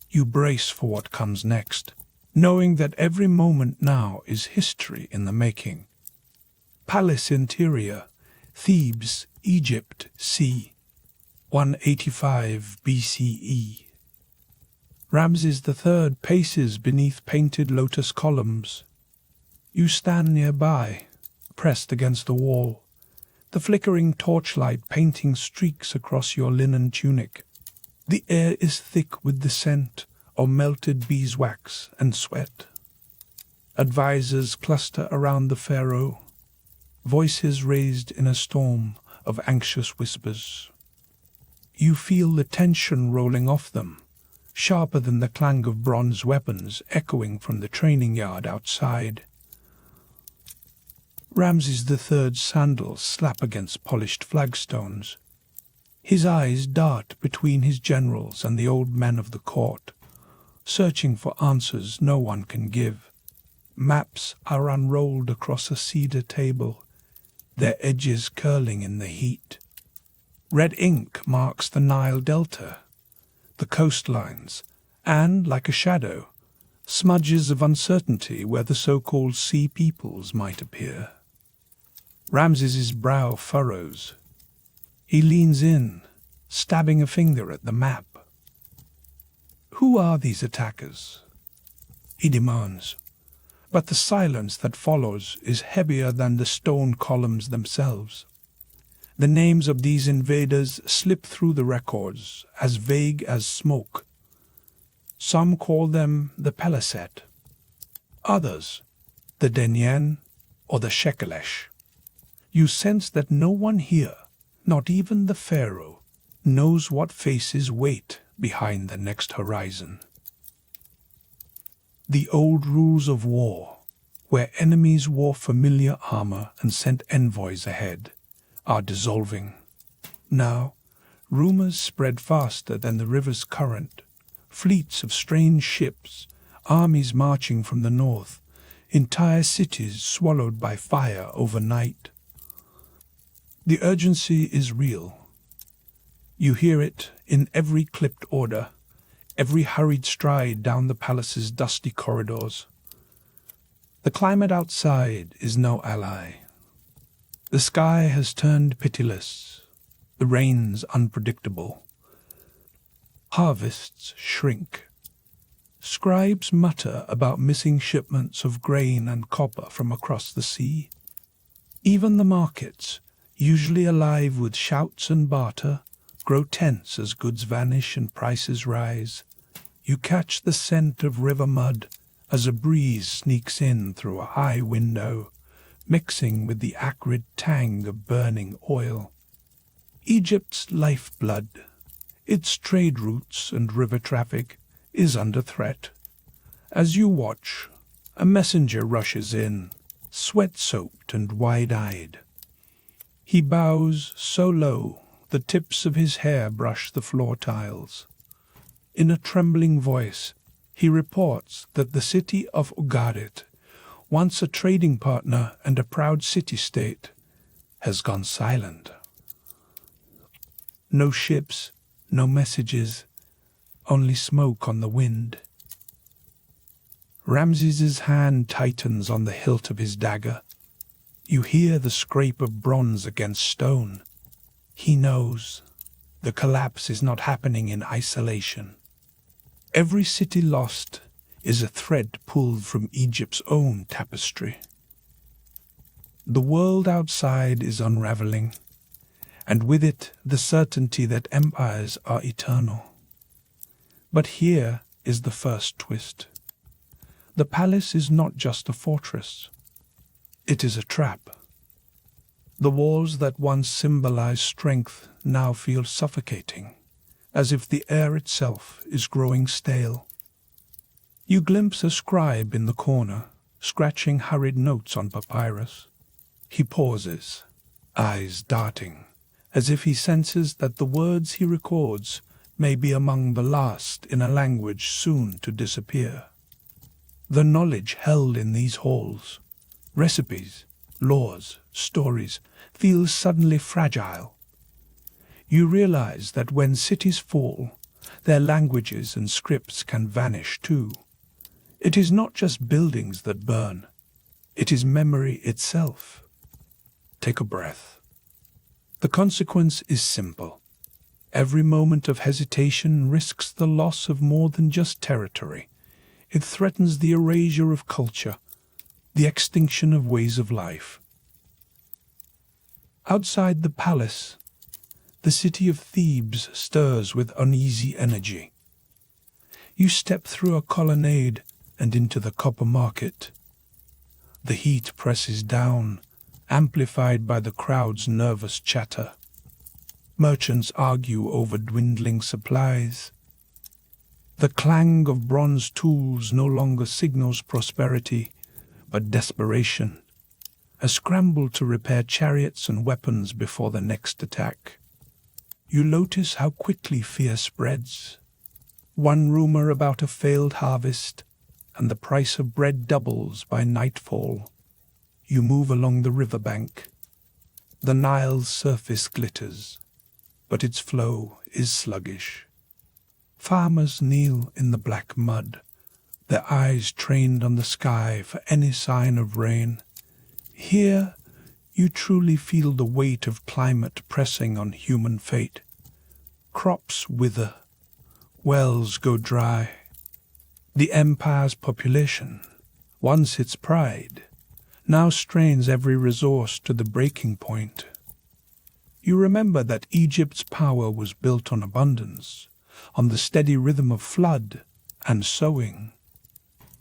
You brace for what comes next, knowing that every moment now is history in the making. Palace interior, Thebes, Egypt, c. 185 BCE. Ramses III paces beneath painted lotus columns. You stand nearby, pressed against the wall, the flickering torchlight painting streaks across your linen tunic. The air is thick with the scent of melted beeswax and sweat. Advisors cluster around the pharaoh, voices raised in a storm of anxious whispers. You feel the tension rolling off them, sharper than the clang of bronze weapons echoing from the training yard outside. Ramses III's sandals slap against polished flagstones. His eyes dart between his generals and the old men of the court, searching for answers no one can give. Maps are unrolled across a cedar table, their edges curling in the heat. Red ink marks the Nile Delta, the coastlines, and, like a shadow, smudges of uncertainty where the so-called sea peoples might appear. Ramses's brow furrows. He leans in, stabbing a finger at the map. Who are these attackers? He demands, but the silence that follows is heavier than the stone columns themselves. The names of these invaders slip through the records, as vague as smoke. Some call them the Peliset, others the Denyen or the Shekelesh. You sense that no one here, not even the Pharaoh, knows what faces wait behind the next horizon. The old rules of war, where enemies wore familiar armor and sent envoys ahead, are dissolving. Now, rumors spread faster than the river's current. Fleets of strange ships, armies marching from the north, entire cities swallowed by fire overnight. The urgency is real. You hear it in every clipped order, every hurried stride down the palace's dusty corridors. The climate outside is no ally. The sky has turned pitiless, the rains unpredictable. Harvests shrink. Scribes mutter about missing shipments of grain and copper from across the sea. Even the markets, usually alive with shouts and barter, grow tense as goods vanish and prices rise. You catch the scent of river mud as a breeze sneaks in through a high window, mixing with the acrid tang of burning oil. Egypt's lifeblood, its trade routes and river traffic, is under threat. As you watch, a messenger rushes in, sweat-soaked and wide-eyed. He bows so low the tips of his hair brush the floor tiles. In a trembling voice, he reports that the city of Ugarit, once a trading partner and a proud city-state, has gone silent. No ships, no messages, only smoke on the wind. Ramses's hand tightens on the hilt of his dagger. You hear the scrape of bronze against stone. He knows the collapse is not happening in isolation. Every city lost is a thread pulled from Egypt's own tapestry. The world outside is unraveling, and with it the certainty that empires are eternal. But here is the first twist. The palace is not just a fortress. It is a trap. The walls that once symbolized strength now feel suffocating, as if the air itself is growing stale. You glimpse a scribe in the corner, scratching hurried notes on papyrus. He pauses, eyes darting, as if he senses that the words he records may be among the last in a language soon to disappear. The knowledge held in these halls, recipes, laws, stories, feels suddenly fragile. You realize that when cities fall, their languages and scripts can vanish too. It is not just buildings that burn, it is memory itself. Take a breath. The consequence is simple. Every moment of hesitation risks the loss of more than just territory. It threatens the erasure of culture, the extinction of ways of life. Outside the palace, the city of Thebes stirs with uneasy energy. You step through a colonnade and into the copper market. The heat presses down, amplified by the crowd's nervous chatter. Merchants argue over dwindling supplies. The clang of bronze tools no longer signals prosperity, but desperation, a scramble to repair chariots and weapons before the next attack. You notice how quickly fear spreads. One rumor about a failed harvest, and the price of bread doubles by nightfall. You move along the riverbank. The Nile's surface glitters, but its flow is sluggish. Farmers kneel in the black mud, their eyes trained on the sky for any sign of rain. Here, you truly feel the weight of climate pressing on human fate. Crops wither, wells go dry. The empire's population, once its pride, now strains every resource to the breaking point. You remember that Egypt's power was built on abundance, on the steady rhythm of flood and sowing.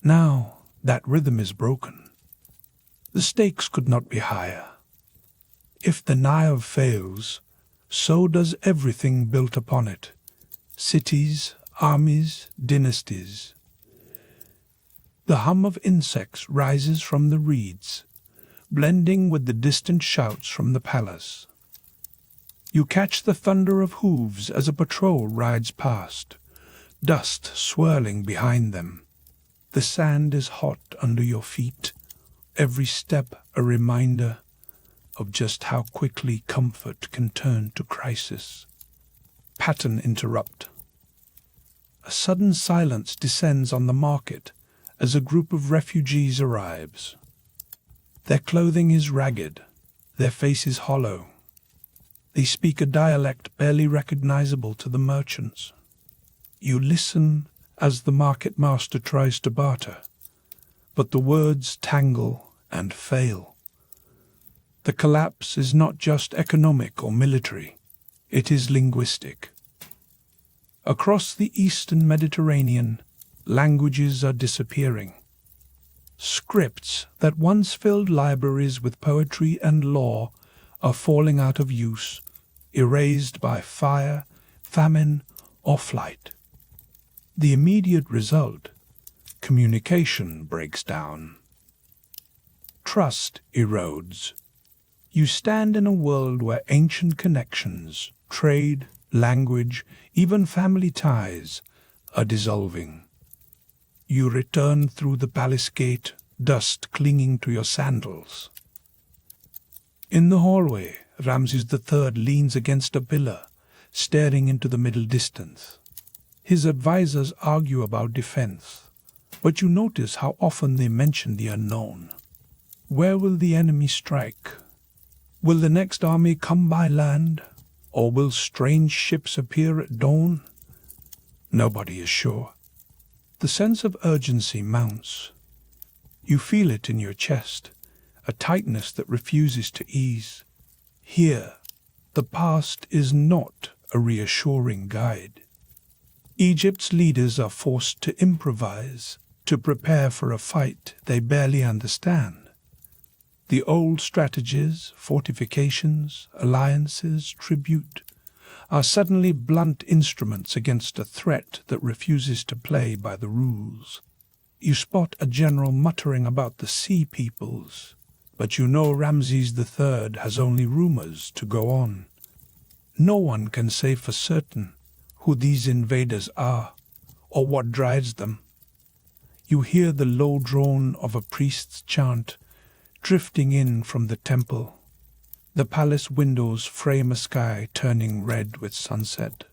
Now that rhythm is broken. The stakes could not be higher. If the Nile fails, so does everything built upon it. Cities, armies, dynasties. The hum of insects rises from the reeds, blending with the distant shouts from the palace. You catch the thunder of hooves as a patrol rides past, dust swirling behind them. The sand is hot under your feet, every step a reminder of just how quickly comfort can turn to crisis. Pattern interrupt. A sudden silence descends on the market as a group of refugees arrives. Their clothing is ragged, their faces hollow. They speak a dialect barely recognizable to the merchants. You listen as the market master tries to barter, but the words tangle and fail. The collapse is not just economic or military, it is linguistic. Across the eastern Mediterranean, languages are disappearing. Scripts that once filled libraries with poetry and law are falling out of use, erased by fire, famine, or flight. The immediate result: communication breaks down. Trust erodes. You stand in a world where ancient connections, trade, language, even family ties are dissolving. You return through the palace gate, dust clinging to your sandals. In the hallway, Ramses III leans against a pillar, staring into the middle distance. His advisors argue about defense, but you notice how often they mention the unknown. Where will the enemy strike? Will the next army come by land, or will strange ships appear at dawn? Nobody is sure. The sense of urgency mounts. You feel it in your chest, a tightness that refuses to ease. Here, the past is not a reassuring guide. Egypt's leaders are forced to improvise, to prepare for a fight they barely understand. The old strategies, fortifications, alliances, tribute, are suddenly blunt instruments against a threat that refuses to play by the rules. You spot a general muttering about the sea peoples, but you know Ramses III has only rumors to go on. No one can say for certain who these invaders are or what drives them. You hear the low drone of a priest's chant drifting in from the temple. The palace windows frame a sky turning red with sunset.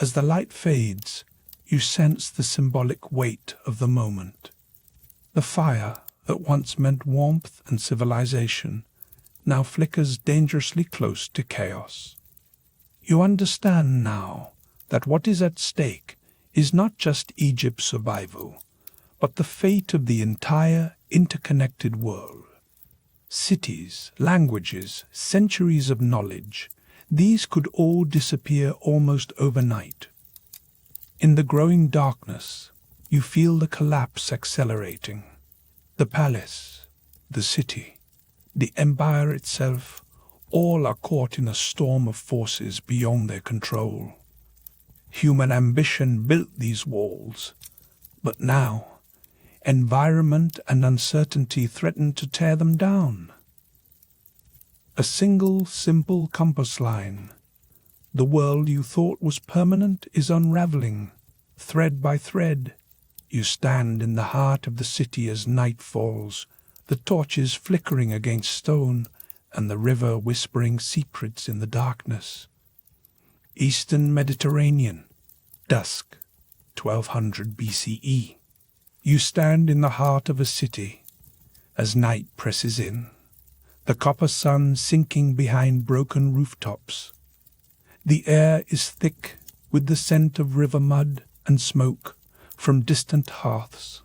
As the light fades, you sense the symbolic weight of the moment. The fire that once meant warmth and civilization now flickers dangerously close to chaos. You understand now that what is at stake is not just Egypt's survival, but the fate of the entire interconnected world. Cities, languages, centuries of knowledge, these could all disappear almost overnight. In the growing darkness, you feel the collapse accelerating. The palace, the city, the empire itself, all are caught in a storm of forces beyond their control. Human ambition built these walls, but now environment and uncertainty threaten to tear them down. A single, simple compass line. The world you thought was permanent is unraveling, thread by thread. You stand in the heart of the city as night falls, the torches flickering against stone, and the river whispering secrets in the darkness. Eastern Mediterranean, dusk, 1200 BCE. You stand in the heart of a city as night presses in, the copper sun sinking behind broken rooftops. The air is thick with the scent of river mud and smoke from distant hearths.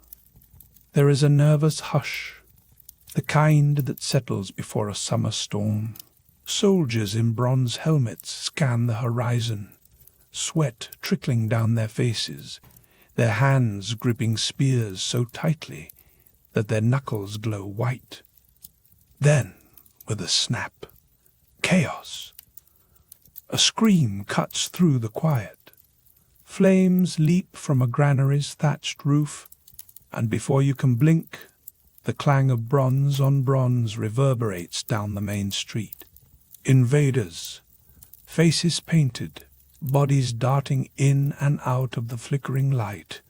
There is a nervous hush, the kind that settles before a summer storm. Soldiers in bronze helmets scan the horizon, sweat trickling down their faces, their hands gripping spears so tightly that their knuckles glow white. Then, with a snap, chaos. A scream cuts through the quiet. Flames leap from a granary's thatched roof, and before you can blink, the clang of bronze on bronze reverberates down the main street. Invaders, faces painted, bodies darting in and out of the flickering light,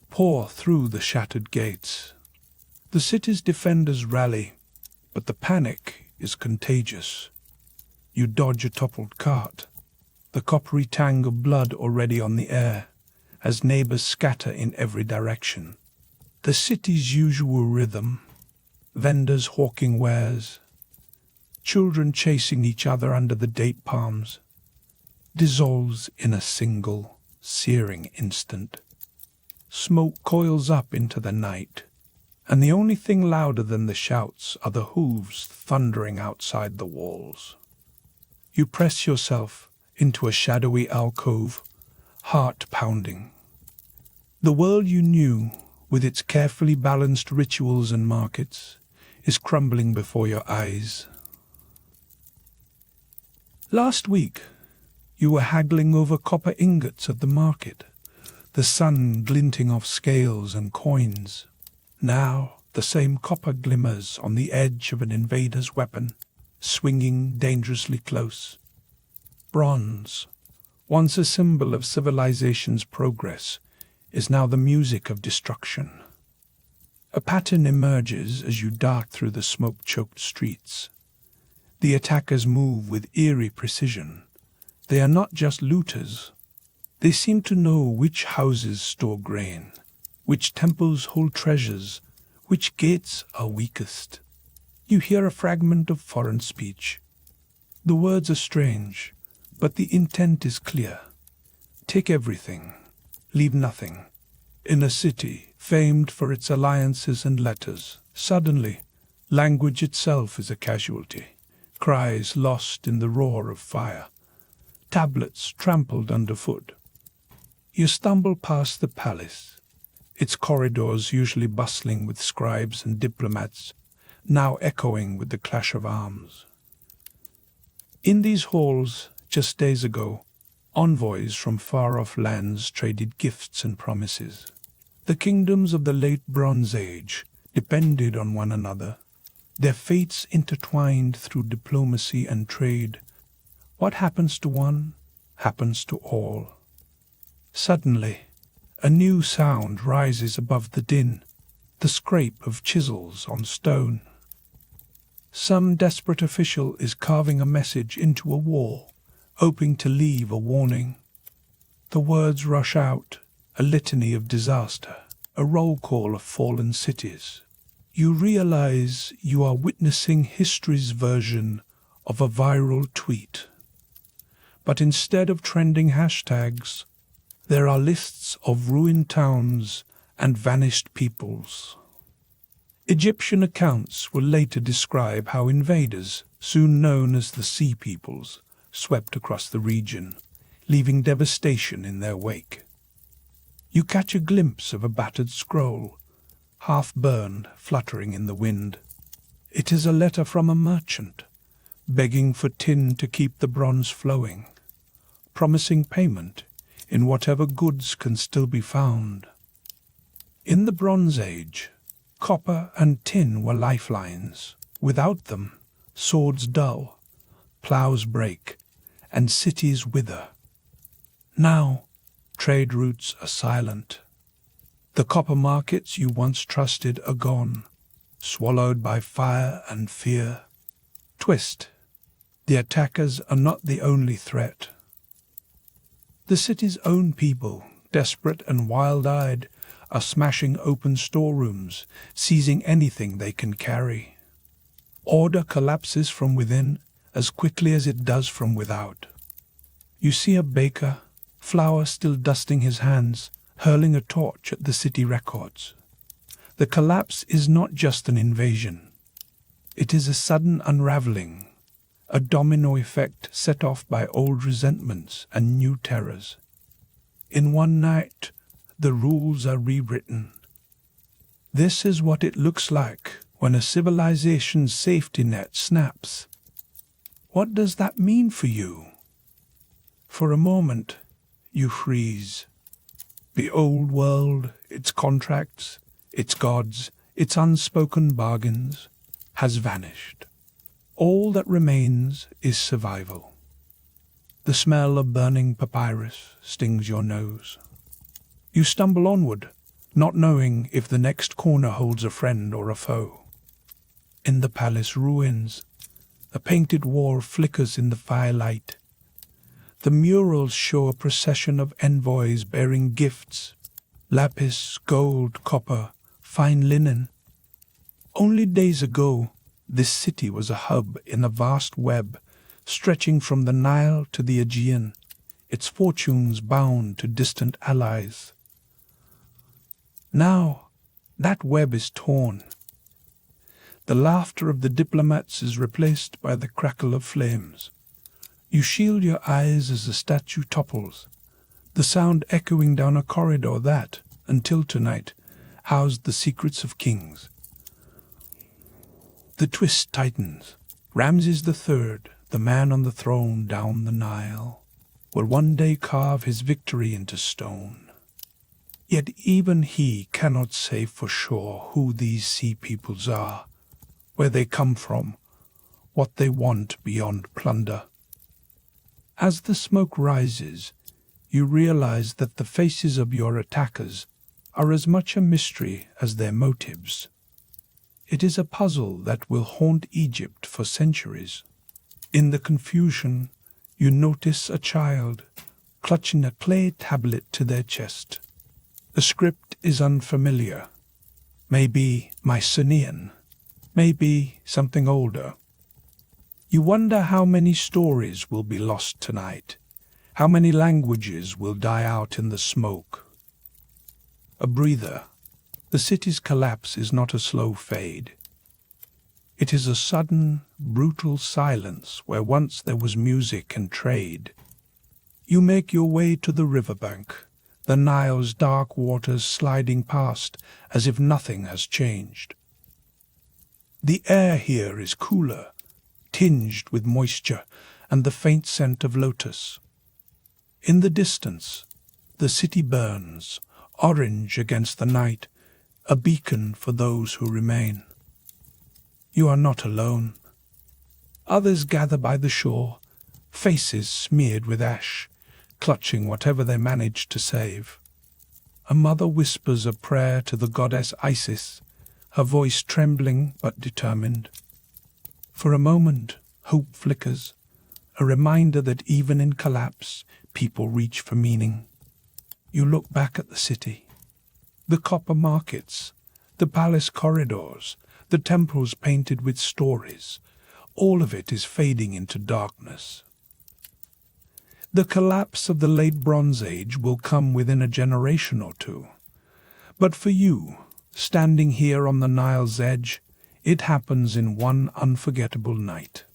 pour through the shattered gates. The city's defenders rally, but the panic is contagious. You dodge a toppled cart, the coppery tang of blood already on the air, as neighbors scatter in every direction. The city's usual rhythm, vendors hawking wares, children chasing each other under the date palms, dissolves in a single, searing instant. Smoke coils up into the night, and the only thing louder than the shouts are the hooves thundering outside the walls. You press yourself into a shadowy alcove, heart pounding. The world you knew, with its carefully balanced rituals and markets, is crumbling before your eyes. Last week, you were haggling over copper ingots at the market, the sun glinting off scales and coins. Now, the same copper glimmers on the edge of an invader's weapon, swinging dangerously close. Bronze, once a symbol of civilization's progress, is now the music of destruction. A pattern emerges as you dart through the smoke-choked streets. The attackers move with eerie precision. They are not just looters. They seem to know which houses store grain, which temples hold treasures, which gates are weakest. You hear a fragment of foreign speech. The words are strange, but the intent is clear. Take everything, leave nothing. In a city famed for its alliances and letters, suddenly, language itself is a casualty. Cries lost in the roar of fire. Tablets trampled underfoot. You stumble past the palace, its corridors usually bustling with scribes and diplomats, now echoing with the clash of arms. In these halls, just days ago, envoys from far-off lands traded gifts and promises. The kingdoms of the late Bronze Age depended on one another, their fates intertwined through diplomacy and trade. What happens to one, happens to all. Suddenly, a new sound rises above the din, the scrape of chisels on stone. Some desperate official is carving a message into a wall, hoping to leave a warning. The words rush out, a litany of disaster, a roll call of fallen cities. You realize you are witnessing history's version of a viral tweet. But instead of trending hashtags, there are lists of ruined towns and vanished peoples. Egyptian accounts will later describe how invaders, soon known as the Sea Peoples, swept across the region, leaving devastation in their wake. You catch a glimpse of a battered scroll, half-burned, fluttering in the wind. It is a letter from a merchant, begging for tin to keep the bronze flowing, promising payment in whatever goods can still be found. In the Bronze Age, copper and tin were lifelines. Without them, swords dull, plows break, and cities wither. Now, trade routes are silent. The copper markets you once trusted are gone, swallowed by fire and fear. Twist. The attackers are not the only threat. The city's own people, desperate and wild-eyed, are smashing open storerooms, seizing anything they can carry. Order collapses from within as quickly as it does from without. You see a baker, flour still dusting his hands, hurling a torch at the city records. The collapse is not just an invasion. It is a sudden unraveling, a domino effect set off by old resentments and new terrors. In one night, the rules are rewritten. This is what it looks like when a civilization's safety net snaps. What does that mean for you? For a moment, you freeze. The old world, its contracts, its gods, its unspoken bargains, has vanished. All that remains is survival. The smell of burning papyrus stings your nose. You stumble onward, not knowing if the next corner holds a friend or a foe. In the palace ruins, a painted wall flickers in the firelight. The murals show a procession of envoys bearing gifts, lapis, gold, copper, fine linen. Only days ago, this city was a hub in a vast web stretching from the Nile to the Aegean, its fortunes bound to distant allies. Now, that web is torn. The laughter of the diplomats is replaced by the crackle of flames. You shield your eyes as the statue topples, the sound echoing down a corridor that, until tonight, housed the secrets of kings. The twist tightens. Ramses III, the man on the throne down the Nile, will one day carve his victory into stone. Yet even he cannot say for sure who these sea peoples are, where they come from, what they want beyond plunder. As the smoke rises, you realize that the faces of your attackers are as much a mystery as their motives. It is a puzzle that will haunt Egypt for centuries. In the confusion, you notice a child clutching a clay tablet to their chest. The script is unfamiliar. Maybe Mycenaean, maybe something older. You wonder how many stories will be lost tonight, how many languages will die out in the smoke. A breather. The city's collapse is not a slow fade. It is a sudden, brutal silence where once there was music and trade. You make your way to the riverbank, the Nile's dark waters sliding past as if nothing has changed. The air here is cooler, tinged with moisture and the faint scent of lotus. In the distance, the city burns, orange against the night, a beacon for those who remain. You are not alone. Others gather by the shore, faces smeared with ash, clutching whatever they manage to save. A mother whispers a prayer to the goddess Isis, her voice trembling but determined. For a moment, hope flickers, a reminder that even in collapse, people reach for meaning. You look back at the city. The copper markets, the palace corridors, the temples painted with stories, all of it is fading into darkness. The collapse of the late Bronze Age will come within a generation or two. But for you, standing here on the Nile's edge, it happens in one unforgettable night.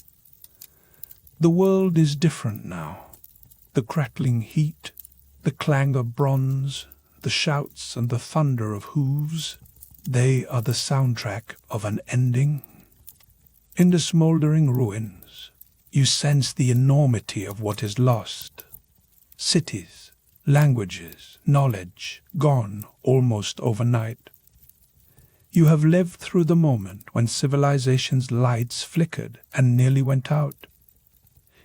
The world is different now. The crackling heat, the clang of bronze, the shouts and the thunder of hooves, they are the soundtrack of an ending. In the smouldering ruins, you sense the enormity of what is lost. Cities, languages, knowledge, gone almost overnight. You have lived through the moment when civilization's lights flickered and nearly went out.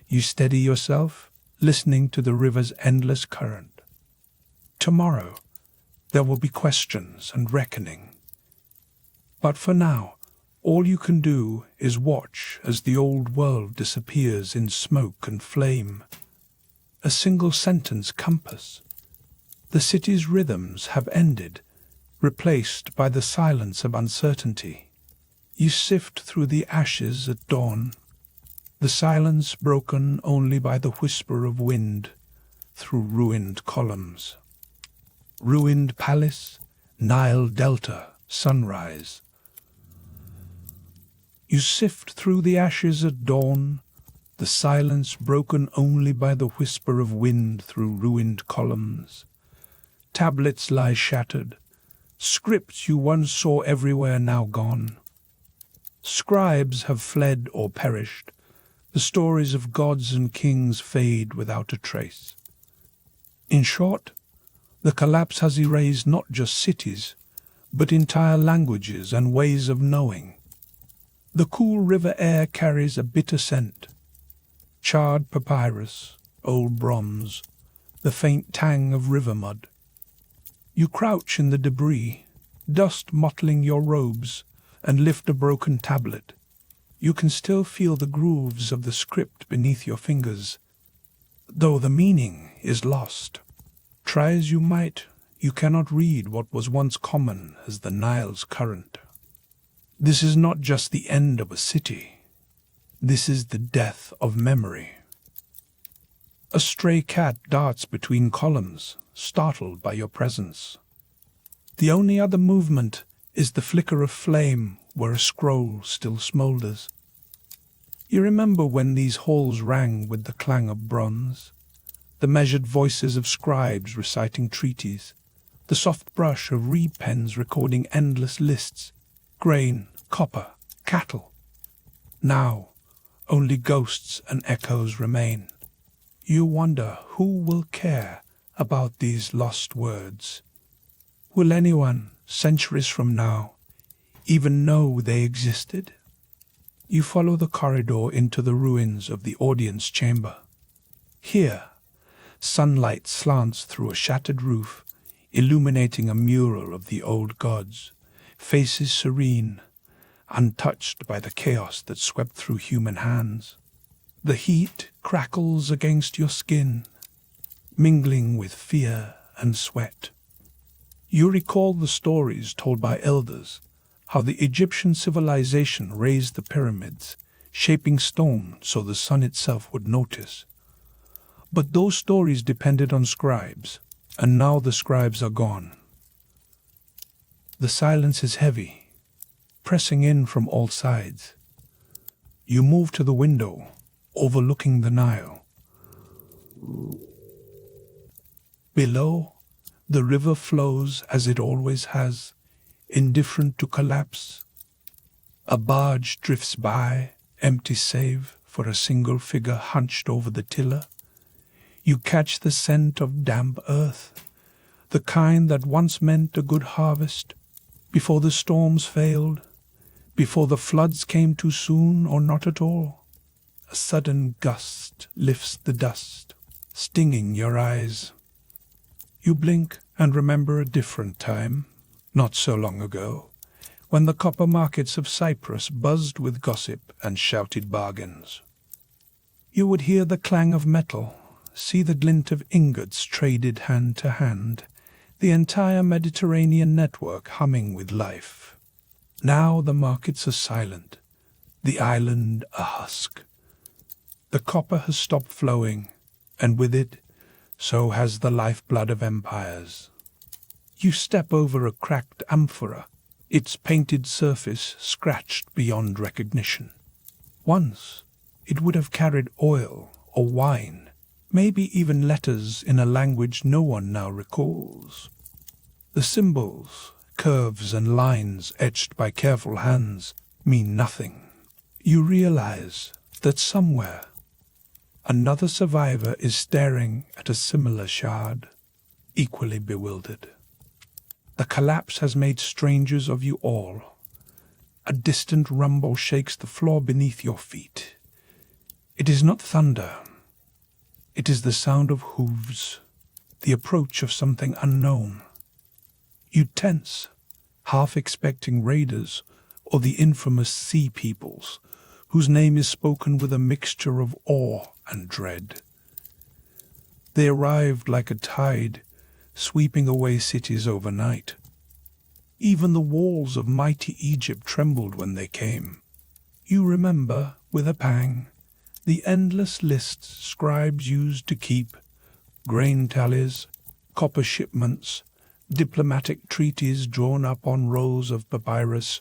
You steady yourself, listening to the river's endless current. Tomorrow, there will be questions and reckoning. But for now, all you can do is watch as the old world disappears in smoke and flame. A single sentence compass. The city's rhythms have ended, replaced by the silence of uncertainty. You sift through the ashes at dawn, the silence broken only by the whisper of wind through ruined columns. Ruined palace, Nile Delta, sunrise. You sift through the ashes at dawn, the silence broken only by the whisper of wind through ruined columns. Tablets lie shattered, scripts you once saw everywhere now gone. Scribes have fled or perished, the stories of gods and kings fade without a trace. In short, the collapse has erased not just cities, but entire languages and ways of knowing. The cool river air carries a bitter scent. Charred papyrus, old bronze, the faint tang of river mud. You crouch in the debris, dust mottling your robes, and lift a broken tablet. You can still feel the grooves of the script beneath your fingers, though the meaning is lost. Try as you might, you cannot read what was once common as the Nile's current. This is not just the end of a city. This is the death of memory. A stray cat darts between columns, startled by your presence. The only other movement is the flicker of flame where a scroll still smoulders. You remember when these halls rang with the clang of bronze, the measured voices of scribes reciting treaties, the soft brush of reed pens recording endless lists, grain, copper, cattle. Now, only ghosts and echoes remain. You wonder who will care about these lost words. Will anyone, centuries from now, even know they existed? You follow the corridor into the ruins of the audience chamber. Here, sunlight slants through a shattered roof, illuminating a mural of the old gods, faces serene, untouched by the chaos that swept through human hands. The heat crackles against your skin, mingling with fear and sweat. You recall the stories told by elders, how the Egyptian civilization raised the pyramids, shaping stone so the sun itself would notice. But those stories depended on scribes, and now the scribes are gone. The silence is heavy, pressing in from all sides. You move to the window, overlooking the Nile. Below, the river flows as it always has, indifferent to collapse. A barge drifts by, empty save for a single figure hunched over the tiller. You catch the scent of damp earth, the kind that once meant a good harvest, before the storms failed, before the floods came too soon or not at all. A sudden gust lifts the dust, stinging your eyes. You blink and remember a different time, not so long ago, when the copper markets of Cyprus buzzed with gossip and shouted bargains. You would hear the clang of metal, see the glint of ingots traded hand to hand, the entire Mediterranean network humming with life. Now the markets are silent, the island a husk. The copper has stopped flowing, and with it, so has the lifeblood of empires. You step over a cracked amphora, its painted surface scratched beyond recognition. Once, it would have carried oil or wine, maybe even letters in a language no one now recalls. The symbols, curves and lines etched by careful hands, mean nothing. You realize that somewhere, another survivor is staring at a similar shard, equally bewildered. The collapse has made strangers of you all. A distant rumble shakes the floor beneath your feet. It is not thunder. It is the sound of hooves, the approach of something unknown. You tense, half expecting raiders or the infamous sea peoples, whose name is spoken with a mixture of awe and dread. They arrived like a tide, sweeping away cities overnight. Even the walls of mighty Egypt trembled when they came. You remember, with a pang, the endless lists scribes used to keep, grain tallies, copper shipments, diplomatic treaties drawn up on rolls of papyrus.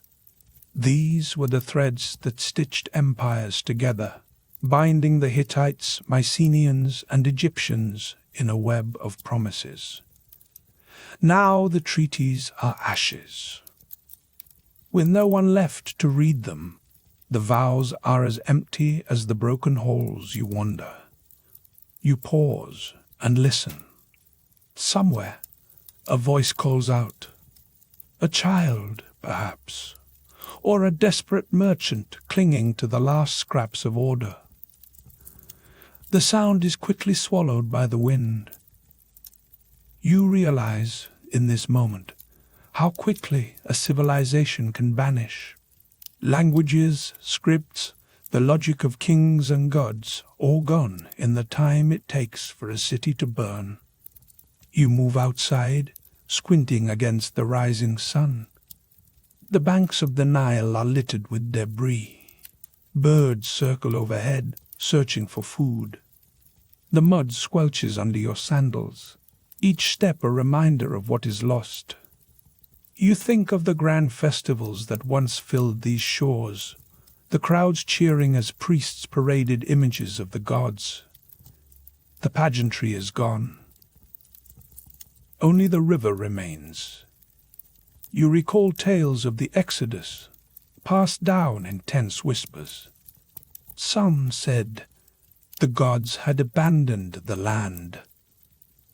These were the threads that stitched empires together, binding the Hittites, Mycenaeans, and Egyptians in a web of promises. Now the treaties are ashes. With no one left to read them, the vows are as empty as the broken halls you wander. You pause and listen. Somewhere, a voice calls out. A child, perhaps, or a desperate merchant clinging to the last scraps of order. The sound is quickly swallowed by the wind. You realize, in this moment, how quickly a civilization can vanish. Languages, scripts, the logic of kings and gods, all gone in the time it takes for a city to burn. You move outside, squinting against the rising sun. The banks of the Nile are littered with debris. Birds circle overhead, searching for food. The mud squelches under your sandals, each step a reminder of what is lost. You think of the grand festivals that once filled these shores, the crowds cheering as priests paraded images of the gods. The pageantry is gone. Only the river remains. You recall tales of the Exodus, passed down in tense whispers. Some said the gods had abandoned the land.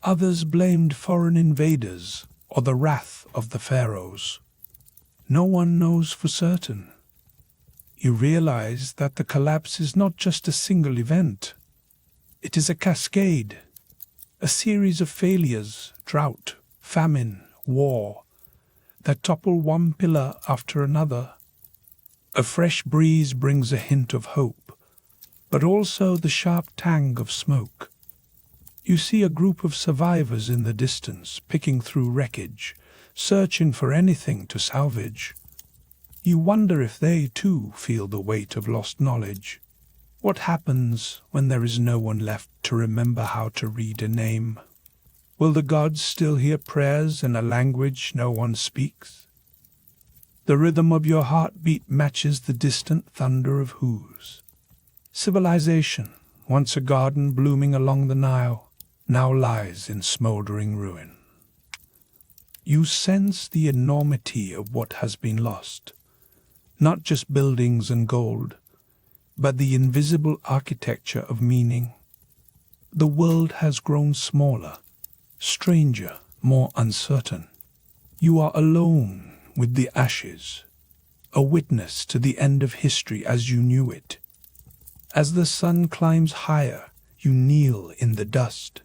Others blamed foreign invaders or the wrath of the pharaohs. No one knows for certain. You realize that the collapse is not just a single event. It is a cascade, a series of failures, drought, famine, war, that topple one pillar after another. A fresh breeze brings a hint of hope, but also the sharp tang of smoke. You see a group of survivors in the distance, picking through wreckage, searching for anything to salvage. You wonder if they, too, feel the weight of lost knowledge. What happens when there is no one left to remember how to read a name? Will the gods still hear prayers in a language no one speaks? The rhythm of your heartbeat matches the distant thunder of hooves. Civilization, once a garden blooming along the Nile, now lies in smouldering ruin. You sense the enormity of what has been lost, not just buildings and gold, but the invisible architecture of meaning. The world has grown smaller, stranger, more uncertain. You are alone with the ashes, a witness to the end of history as you knew it. As the sun climbs higher, you kneel in the dust.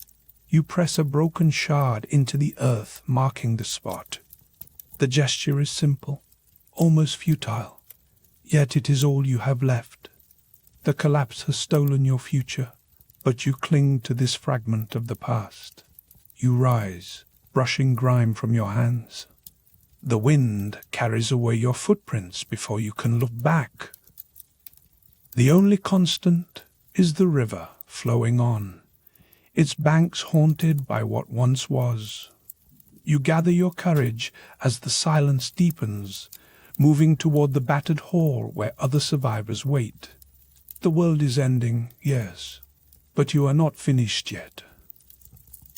You press a broken shard into the earth, marking the spot. The gesture is simple, almost futile, yet it is all you have left. The collapse has stolen your future, but you cling to this fragment of the past. You rise, brushing grime from your hands. The wind carries away your footprints before you can look back. The only constant is the river flowing on, its banks haunted by what once was. You gather your courage as the silence deepens, moving toward the battered hall where other survivors wait. The world is ending, yes, but you are not finished yet.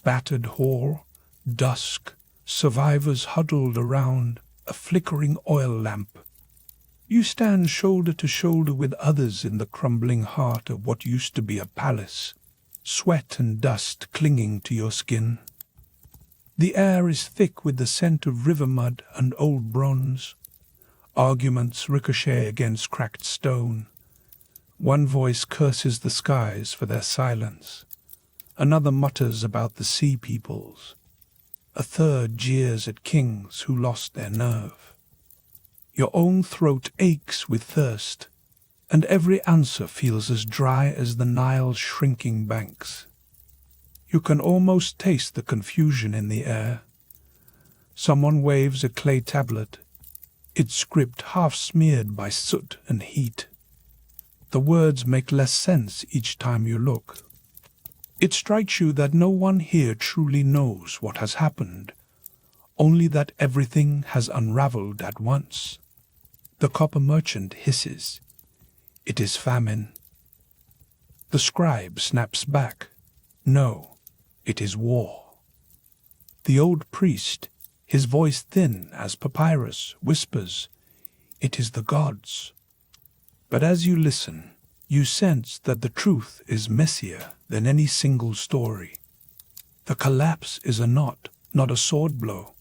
Battered hall, dusk, survivors huddled around a flickering oil lamp. You stand shoulder to shoulder with others in the crumbling heart of what used to be a palace, sweat and dust clinging to your skin. The air is thick with the scent of river mud and old bronze. Arguments ricochet against cracked stone. One voice curses the skies for their silence. Another mutters about the sea peoples. A third jeers at kings who lost their nerve. Your own throat aches with thirst, and every answer feels as dry as the Nile's shrinking banks. You can almost taste the confusion in the air. Someone waves a clay tablet, its script half smeared by soot and heat. The words make less sense each time you look. It strikes you that no one here truly knows what has happened, only that everything has unraveled at once. The copper merchant hisses. It is famine. The scribe snaps back, "No, it is war." The old priest, his voice thin as papyrus, whispers, "It is the gods." But as you listen, you sense that the truth is messier than any single story. The collapse is a knot, not a sword blow.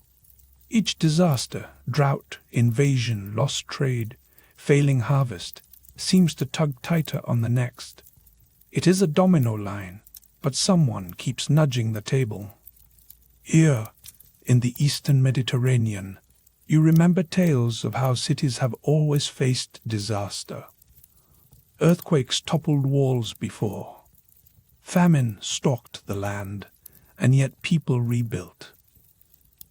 Each disaster, drought, invasion, lost trade, failing harvest, seems to tug tighter on the next. It is a domino line, but someone keeps nudging the table. Here, in the Eastern Mediterranean, you remember tales of how cities have always faced disaster. Earthquakes toppled walls before. Famine stalked the land, and yet people rebuilt.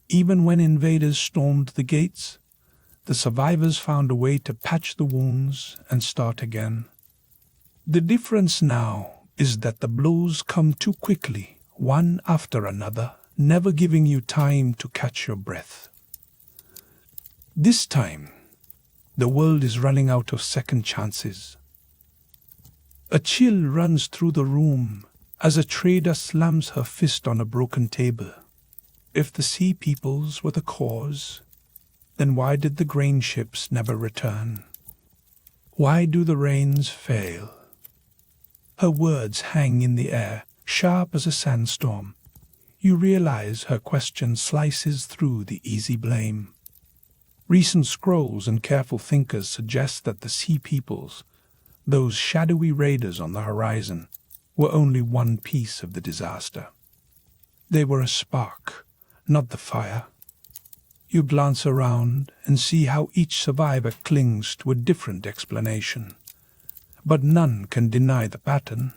Even when invaders stormed the gates, the survivors found a way to patch the wounds and start again. The difference now is that the blows come too quickly, one after another, never giving you time to catch your breath. This time, the world is running out of second chances. A chill runs through the room as a trader slams her fist on a broken table. If the sea peoples were the cause, then why did the grain ships never return? Why do the rains fail? Her words hang in the air, sharp as a sandstorm. You realize her question slices through the easy blame. Recent scrolls and careful thinkers suggest that the sea peoples, those shadowy raiders on the horizon, were only one piece of the disaster. They were a spark, not the fire. You glance around and see how each survivor clings to a different explanation. But none can deny the pattern.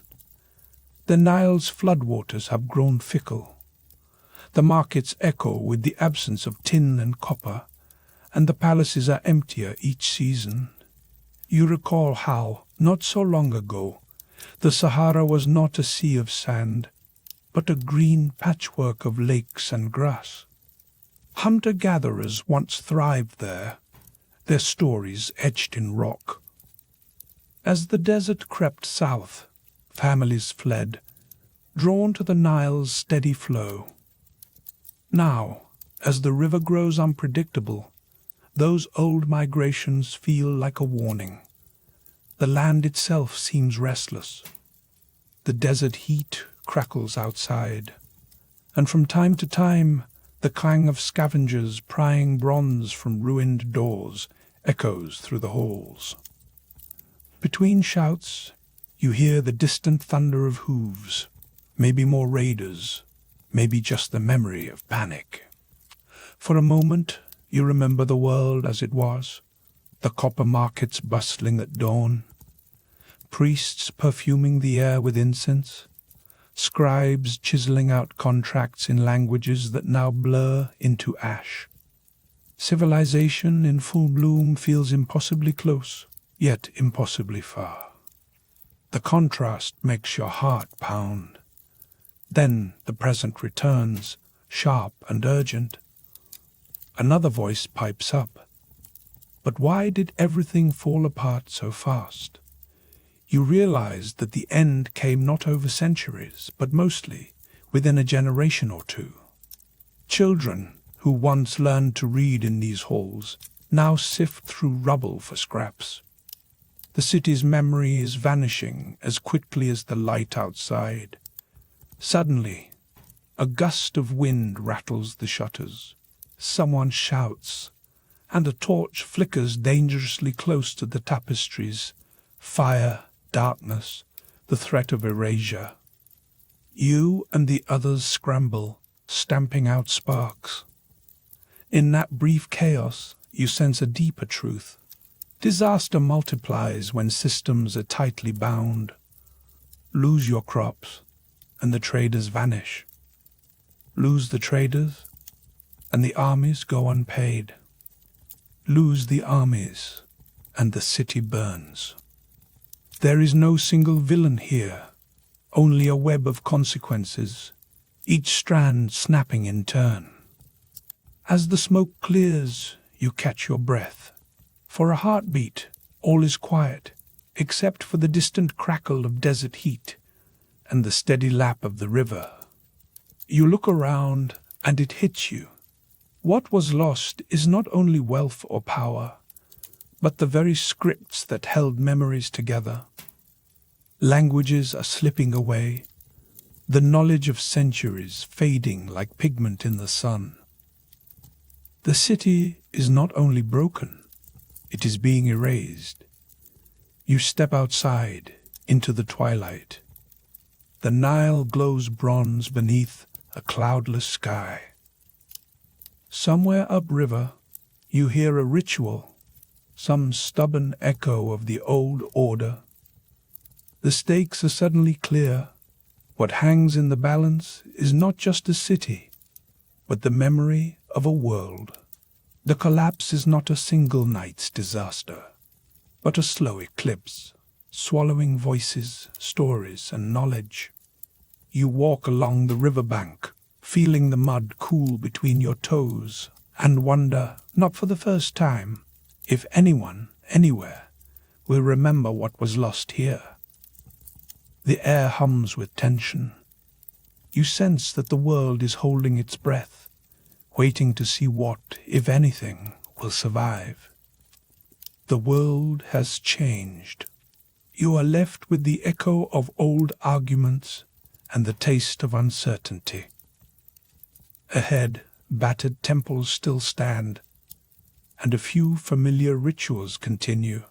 The Nile's floodwaters have grown fickle. The markets echo with the absence of tin and copper, and the palaces are emptier each season. You recall how, not so long ago, the Sahara was not a sea of sand, but a green patchwork of lakes and grass. Hunter-gatherers once thrived there, their stories etched in rock. As the desert crept south, families fled, drawn to the Nile's steady flow. Now, as the river grows unpredictable, those old migrations feel like a warning. The land itself seems restless. The desert heat crackles outside, and from time to time the clang of scavengers prying bronze from ruined doors echoes through the halls. Between shouts, you hear the distant thunder of hooves, maybe more raiders, maybe just the memory of panic. For a moment, you remember the world as it was, the copper markets bustling at dawn, priests perfuming the air with incense, scribes chiseling out contracts in languages that now blur into ash. Civilization in full bloom feels impossibly close, yet impossibly far. The contrast makes your heart pound. Then the present returns, sharp and urgent. Another voice pipes up. But why did everything fall apart so fast? You realize that the end came not over centuries, but mostly within a generation or two. Children who once learned to read in these halls now sift through rubble for scraps. The city's memory is vanishing as quickly as the light outside. Suddenly, a gust of wind rattles the shutters. Someone shouts, and a torch flickers dangerously close to the tapestries. Fire, darkness, the threat of erasure. You and the others scramble, stamping out sparks. In that brief chaos, you sense a deeper truth. Disaster multiplies when systems are tightly bound. Lose your crops, and the traders vanish. Lose the traders, and the armies go unpaid. Lose the armies, and the city burns. There is no single villain here, only a web of consequences, each strand snapping in turn. As the smoke clears, you catch your breath. For a heartbeat, all is quiet, except for the distant crackle of desert heat and the steady lap of the river. You look around and it hits you. What was lost is not only wealth or power, but the very scripts that held memories together. Languages are slipping away, the knowledge of centuries fading like pigment in the sun. The city is not only broken, it is being erased. You step outside into the twilight. The Nile glows bronze beneath a cloudless sky. Somewhere upriver, you hear a ritual, some stubborn echo of the old order. The stakes are suddenly clear. What hangs in the balance is not just a city, but the memory of a world. The collapse is not a single night's disaster, but a slow eclipse, swallowing voices, stories, and knowledge. You walk along the riverbank, feeling the mud cool between your toes, and wonder, not for the first time, if anyone, anywhere, will remember what was lost here. The air hums with tension. You sense that the world is holding its breath, waiting to see what, if anything, will survive. The world has changed. You are left with the echo of old arguments and the taste of uncertainty. Ahead, battered temples still stand, and a few familiar rituals continue.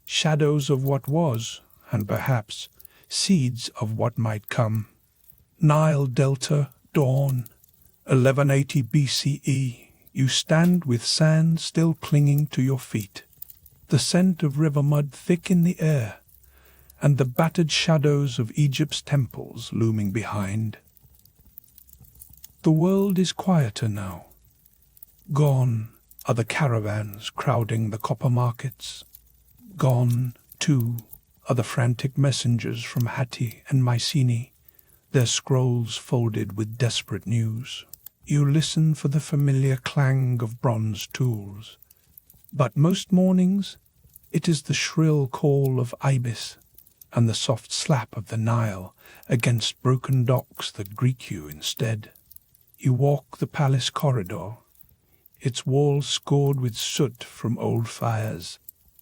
Shadows of what was, and perhaps seeds of what might come. Nile Delta, dawn, 1180 BCE. You stand with sand still clinging to your feet, the scent of river mud thick in the air, and the battered shadows of Egypt's temples looming behind. The world is quieter now. Gone are the caravans crowding the copper markets. Gone, too, are the frantic messengers from Hatti and Mycenae, their scrolls folded with desperate news. You listen for the familiar clang of bronze tools. But most mornings, it is the shrill call of ibis and the soft slap of the Nile against broken docks that greet you instead. You walk the palace corridor, its walls scored with soot from old fires,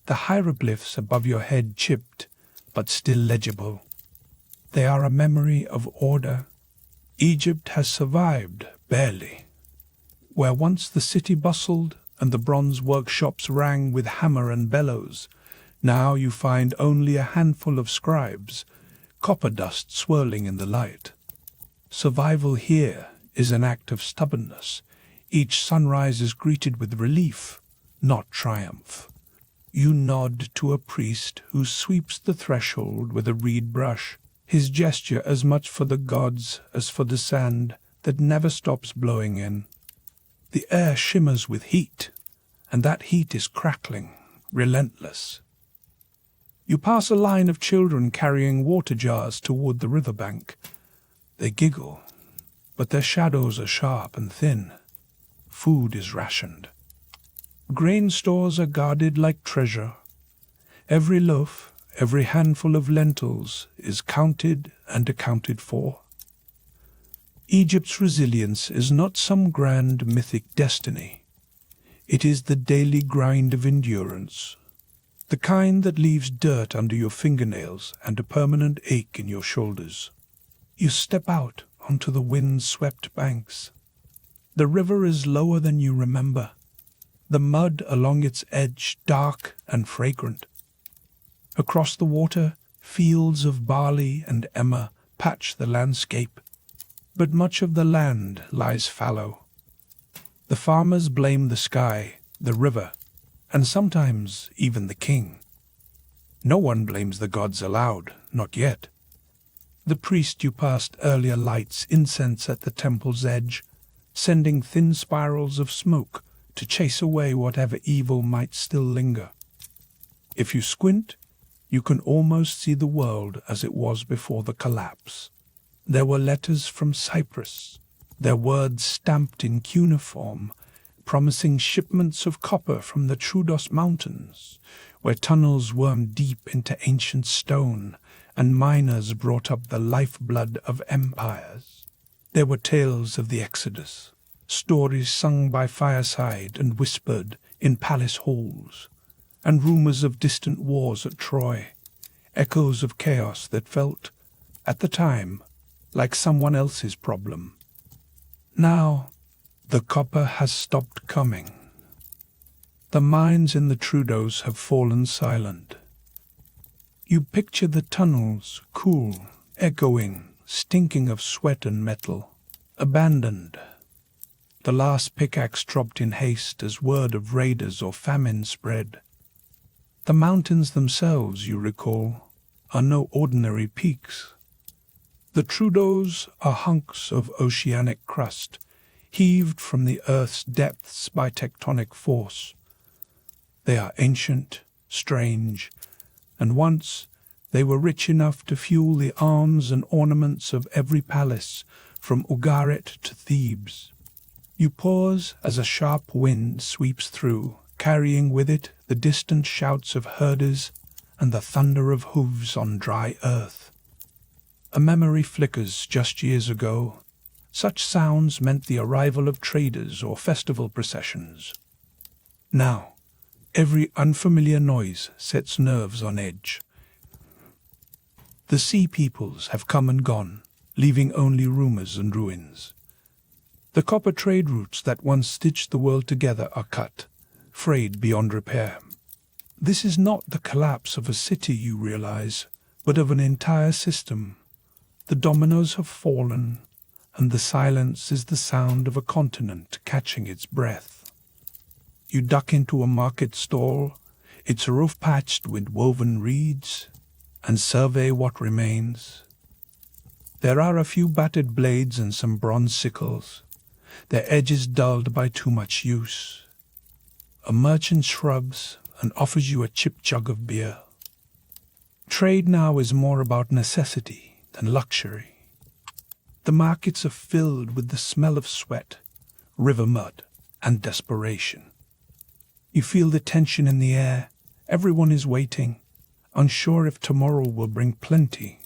the hieroglyphs above your head chipped but still legible. They are a memory of order. Egypt has survived, barely. Where once the city bustled and the bronze workshops rang with hammer and bellows, now you find only a handful of scribes, copper dust swirling in the light. Survival here is an act of stubbornness. Each sunrise is greeted with relief, not triumph. You nod to a priest who sweeps the threshold with a reed brush, his gesture as much for the gods as for the sand that never stops blowing in. The air shimmers with heat, and that heat is crackling, relentless. You pass a line of children carrying water jars toward the riverbank. They giggle, but their shadows are sharp and thin. Food is rationed. Grain stores are guarded like treasure. Every loaf, every handful of lentils is counted and accounted for. Egypt's resilience is not some grand mythic destiny. It is the daily grind of endurance, the kind that leaves dirt under your fingernails and a permanent ache in your shoulders. You step out onto the wind-swept banks. The river is lower than you remember, the mud along its edge dark and fragrant. Across the water, fields of barley and emmer patch the landscape, but much of the land lies fallow. The farmers blame the sky, the river, and sometimes even the king. No one blames the gods aloud, not yet. The priest you passed earlier lights incense at the temple's edge, sending thin spirals of smoke to chase away whatever evil might still linger. If you squint, you can almost see the world as it was before the collapse. There were letters from Cyprus, their words stamped in cuneiform, promising shipments of copper from the Troodos Mountains, where tunnels wormed deep into ancient stone, and miners brought up the lifeblood of empires. There were tales of the Exodus, stories sung by fireside and whispered in palace halls, and rumors of distant wars at Troy, echoes of chaos that felt, at the time, like someone else's problem. Now, the copper has stopped coming. The mines in the Trudeaus have fallen silent. You picture the tunnels, cool, echoing, stinking of sweat and metal, abandoned. The last pickaxe dropped in haste as word of raiders or famine spread. The mountains themselves, you recall, are no ordinary peaks. The Trudeaus are hunks of oceanic crust, heaved from the earth's depths by tectonic force. They are ancient, strange, and once they were rich enough to fuel the arms and ornaments of every palace, from Ugarit to Thebes. You pause as a sharp wind sweeps through, carrying with it the distant shouts of herders and the thunder of hooves on dry earth. A memory flickers just years ago. Such sounds meant the arrival of traders or festival processions. Now, every unfamiliar noise sets nerves on edge. The sea peoples have come and gone, leaving only rumors and ruins. The copper trade routes that once stitched the world together are cut, frayed beyond repair. This is not the collapse of a city, you realize, but of an entire system. The dominoes have fallen, and the silence is the sound of a continent catching its breath. You duck into a market stall, its roof patched with woven reeds, and survey what remains. There are a few battered blades and some bronze sickles, their edges dulled by too much use. A merchant shrugs and offers you a chip jug of beer. Trade now is more about necessity than luxury. The markets are filled with the smell of sweat, river mud, and desperation. You feel the tension in the air. Everyone is waiting, unsure if tomorrow will bring plenty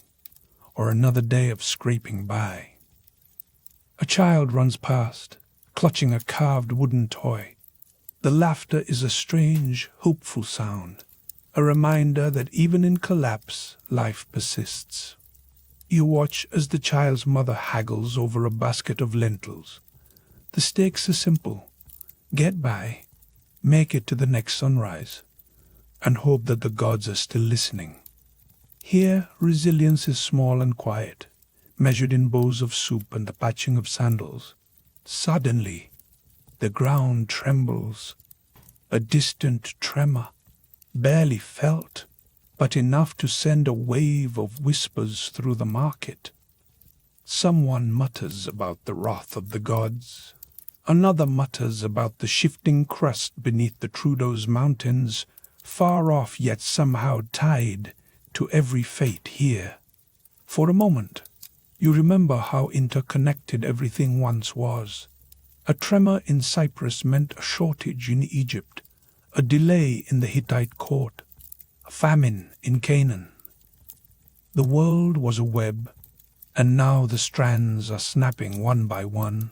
or another day of scraping by. A child runs past, clutching a carved wooden toy. The laughter is a strange, hopeful sound, a reminder that even in collapse, life persists. You watch as the child's mother haggles over a basket of lentils. The stakes are simple. Get by, make it to the next sunrise, and hope that the gods are still listening. Here, resilience is small and quiet, measured in bowls of soup and the patching of sandals. Suddenly, the ground trembles. A distant tremor, barely felt, but enough to send a wave of whispers through the market. Someone mutters about the wrath of the gods. Another mutters about the shifting crust beneath the Trudeaus' mountains, far off yet somehow tied to every fate here. For a moment, you remember how interconnected everything once was. A tremor in Cyprus meant a shortage in Egypt, a delay in the Hittite court, a famine in Canaan. The world was a web, and now the strands are snapping one by one.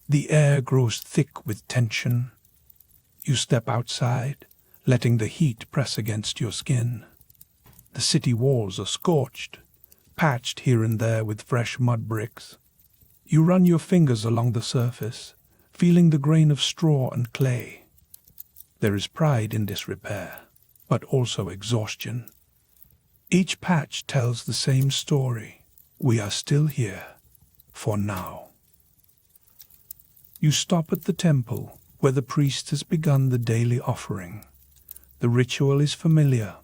The air grows thick with tension. You step outside, letting the heat press against your skin. The city walls are scorched, patched here and there with fresh mud bricks. You run your fingers along the surface, feeling the grain of straw and clay. There is pride in this repair, but also exhaustion. Each patch tells the same story. We are still here, for now. You stop at the temple, where the priest has begun the daily offering. The ritual is familiar,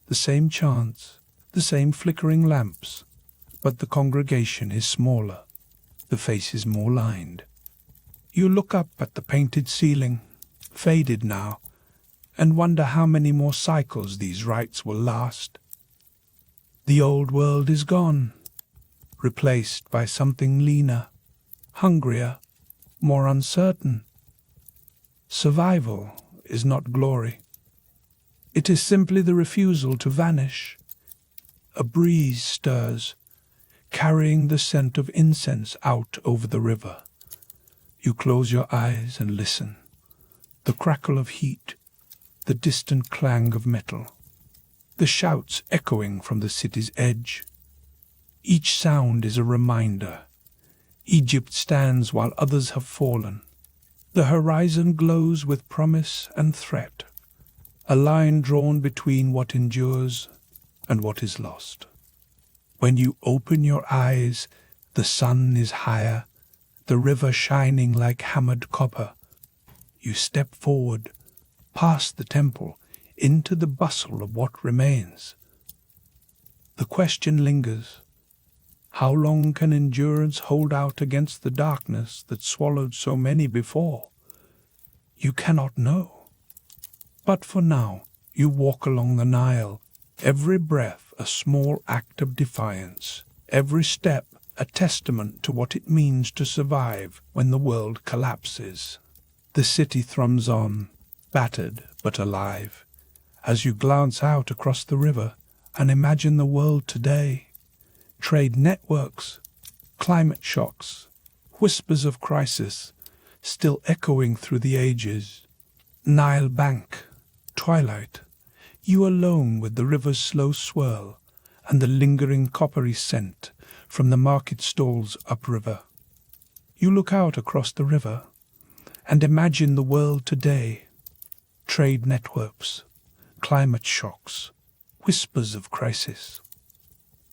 the same chants, the same flickering lamps, but the congregation is smaller, the faces more lined. You look up at the painted ceiling, faded now, and wonder how many more cycles these rites will last. The old world is gone, replaced by something leaner, hungrier, more uncertain. Survival is not glory. It is simply the refusal to vanish. A breeze stirs, carrying the scent of incense out over the river. You close your eyes and listen. The crackle of heat, the distant clang of metal, the shouts echoing from the city's edge. Each sound is a reminder. Egypt stands while others have fallen. The horizon glows with promise and threat, a line drawn between what endures and what is lost. When you open your eyes, the sun is higher, the river shining like hammered copper. You step forward, past the temple, into the bustle of what remains. The question lingers. How long can endurance hold out against the darkness that swallowed so many before? You cannot know. But for now, you walk along the Nile, every breath a small act of defiance, every step a testament to what it means to survive when the world collapses. The city thrums on, battered but alive, as you glance out across the river and imagine the world today. Trade networks, climate shocks, whispers of crisis, still echoing through the ages. Nile bank, twilight, you alone with the river's slow swirl and the lingering coppery scent from the market stalls upriver. You look out across the river and imagine the world today. Trade networks, climate shocks, whispers of crisis.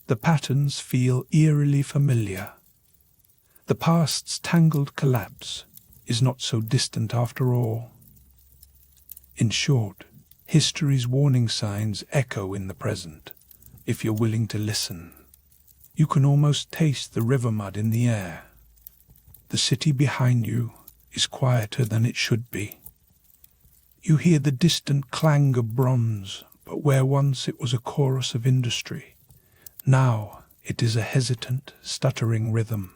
The patterns feel eerily familiar. The past's tangled collapse is not so distant after all. In short, history's warning signs echo in the present, if you're willing to listen. You can almost taste the river mud in the air. The city behind you is quieter than it should be. You hear the distant clang of bronze, but where once it was a chorus of industry, now it is a hesitant, stuttering rhythm.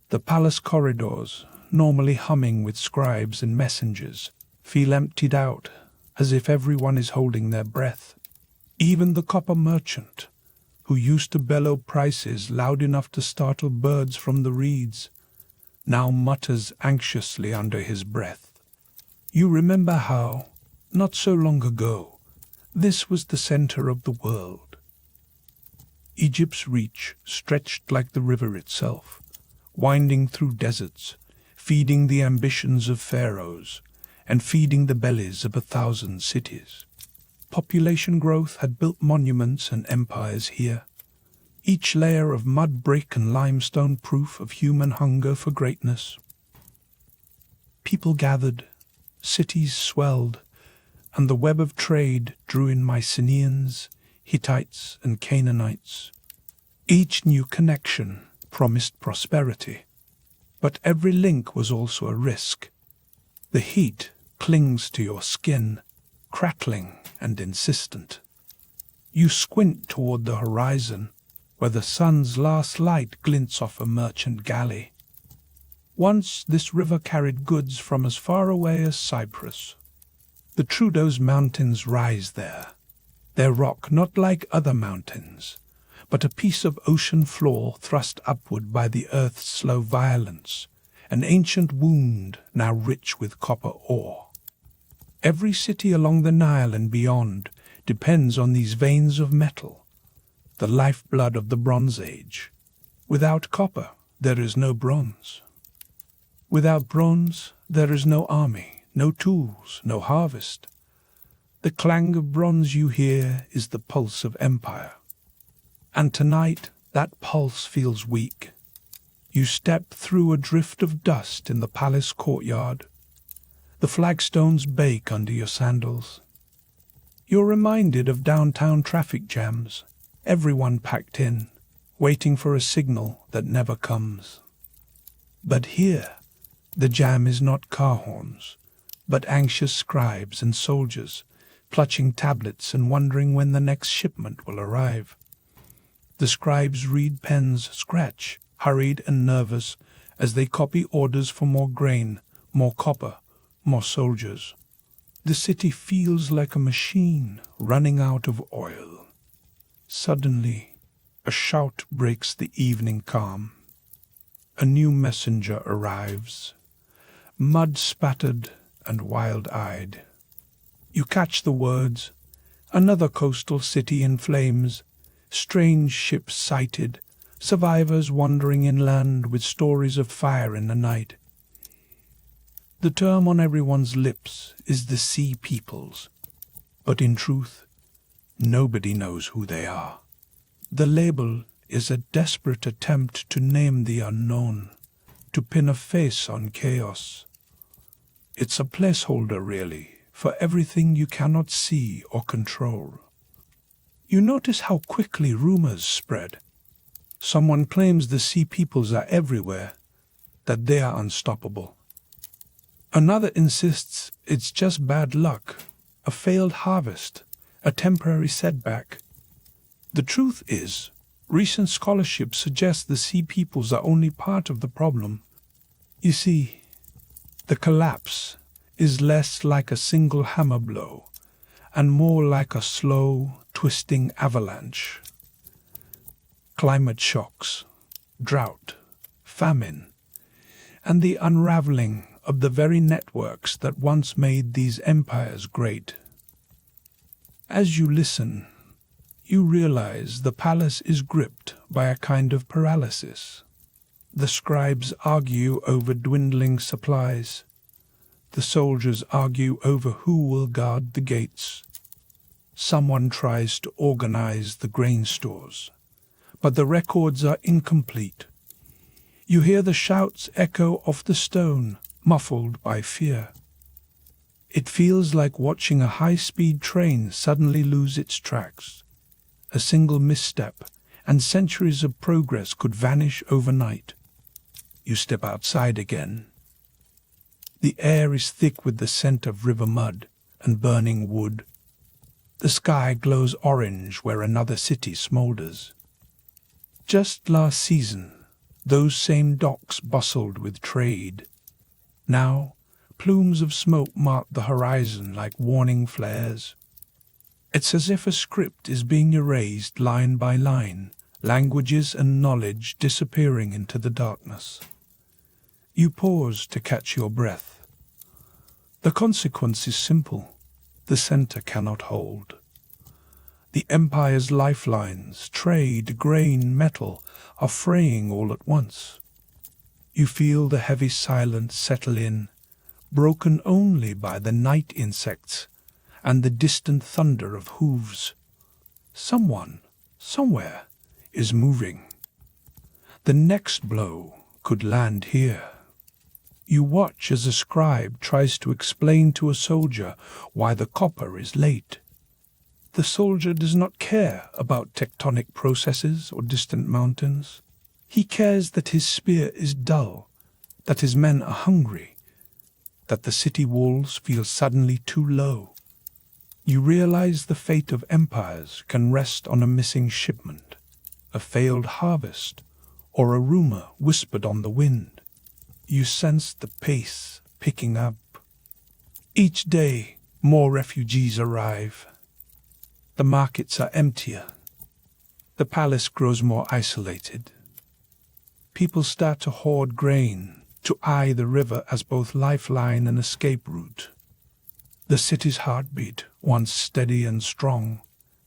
The palace corridors, normally humming with scribes and messengers, feel emptied out, as if everyone is holding their breath. Even the copper merchant, who used to bellow prices loud enough to startle birds from the reeds, now mutters anxiously under his breath. You remember how, not so long ago, this was the center of the world. Egypt's reach stretched like the river itself, winding through deserts, feeding the ambitions of pharaohs, and feeding the bellies of 1,000 cities. Population growth had built monuments and empires here, each layer of mud, brick, and limestone proof of human hunger for greatness. People gathered, cities swelled, and the web of trade drew in Mycenaeans, Hittites, and Canaanites. Each new connection promised prosperity, but every link was also a risk. The heat clings to your skin, crackling and insistent. You squint toward the horizon, where the sun's last light glints off a merchant galley. Once this river carried goods from as far away as Cyprus. The Troodos Mountains rise there, their rock not like other mountains, but a piece of ocean floor thrust upward by the earth's slow violence, an ancient wound now rich with copper ore. Every city along the Nile and beyond depends on these veins of metal, the lifeblood of the Bronze Age. Without copper, there is no bronze. Without bronze, there is no army, no tools, no harvest. The clang of bronze you hear is the pulse of empire. And tonight, that pulse feels weak. You step through a drift of dust in the palace courtyard. The flagstones bake under your sandals. You're reminded of downtown traffic jams, everyone packed in, waiting for a signal that never comes. But here, the jam is not car horns, but anxious scribes and soldiers, clutching tablets and wondering when the next shipment will arrive. The scribes' reed pens scratch, hurried and nervous, as they copy orders for more grain, more copper, more soldiers. The city feels like a machine running out of oil. Suddenly, a shout breaks the evening calm. A new messenger arrives, mud-spattered and wild-eyed. You catch the words, another coastal city in flames, strange ships sighted, survivors wandering inland with stories of fire in the night. The term on everyone's lips is the Sea Peoples, but in truth, nobody knows who they are. The label is a desperate attempt to name the unknown, to pin a face on chaos. It's a placeholder, really, for everything you cannot see or control. You notice how quickly rumors spread. Someone claims the Sea Peoples are everywhere, that they are unstoppable. Another insists it's just bad luck, a failed harvest, a temporary setback. The truth is, recent scholarship suggests the Sea Peoples are only part of the problem. You see, the collapse is less like a single hammer blow and more like a slow, twisting avalanche. Climate shocks, drought, famine, and the unraveling of the very networks that once made these empires great. As you listen, you realize the palace is gripped by a kind of paralysis. The scribes argue over dwindling supplies. The soldiers argue over who will guard the gates. Someone tries to organize the grain stores, but the records are incomplete. You hear the shouts echo off the stone, muffled by fear. It feels like watching a high-speed train suddenly lose its tracks. A single misstep, and centuries of progress could vanish overnight. You step outside again. The air is thick with the scent of river mud and burning wood. The sky glows orange where another city smolders. Just last season, those same docks bustled with trade. Now, plumes of smoke mark the horizon like warning flares. It's as if a script is being erased line by line, languages and knowledge disappearing into the darkness. You pause to catch your breath. The consequence is simple. The center cannot hold. The empire's lifelines, trade, grain, metal, are fraying all at once. You feel the heavy silence settle in, broken only by the night insects and the distant thunder of hooves. Someone, somewhere, is moving. The next blow could land here. You watch as a scribe tries to explain to a soldier why the copper is late. The soldier does not care about tectonic processes or distant mountains. He cares that his spear is dull, that his men are hungry, that the city walls feel suddenly too low. You realize the fate of empires can rest on a missing shipment, a failed harvest, or a rumor whispered on the wind. You sense the pace picking up. Each day, more refugees arrive. The markets are emptier. The palace grows more isolated. People start to hoard grain, to eye the river as both lifeline and escape route. The city's heartbeat, once steady and strong,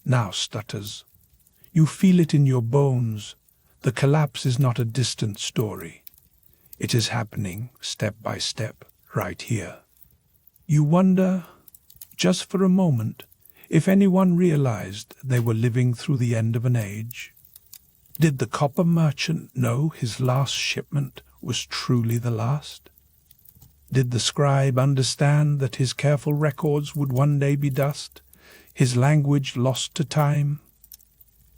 now stutters. You feel it in your bones. The collapse is not a distant story. It is happening step by step, right here. You wonder, just for a moment, if anyone realized they were living through the end of an age. Did the copper merchant know his last shipment was truly the last? Did the scribe understand that his careful records would one day be dust, his language lost to time?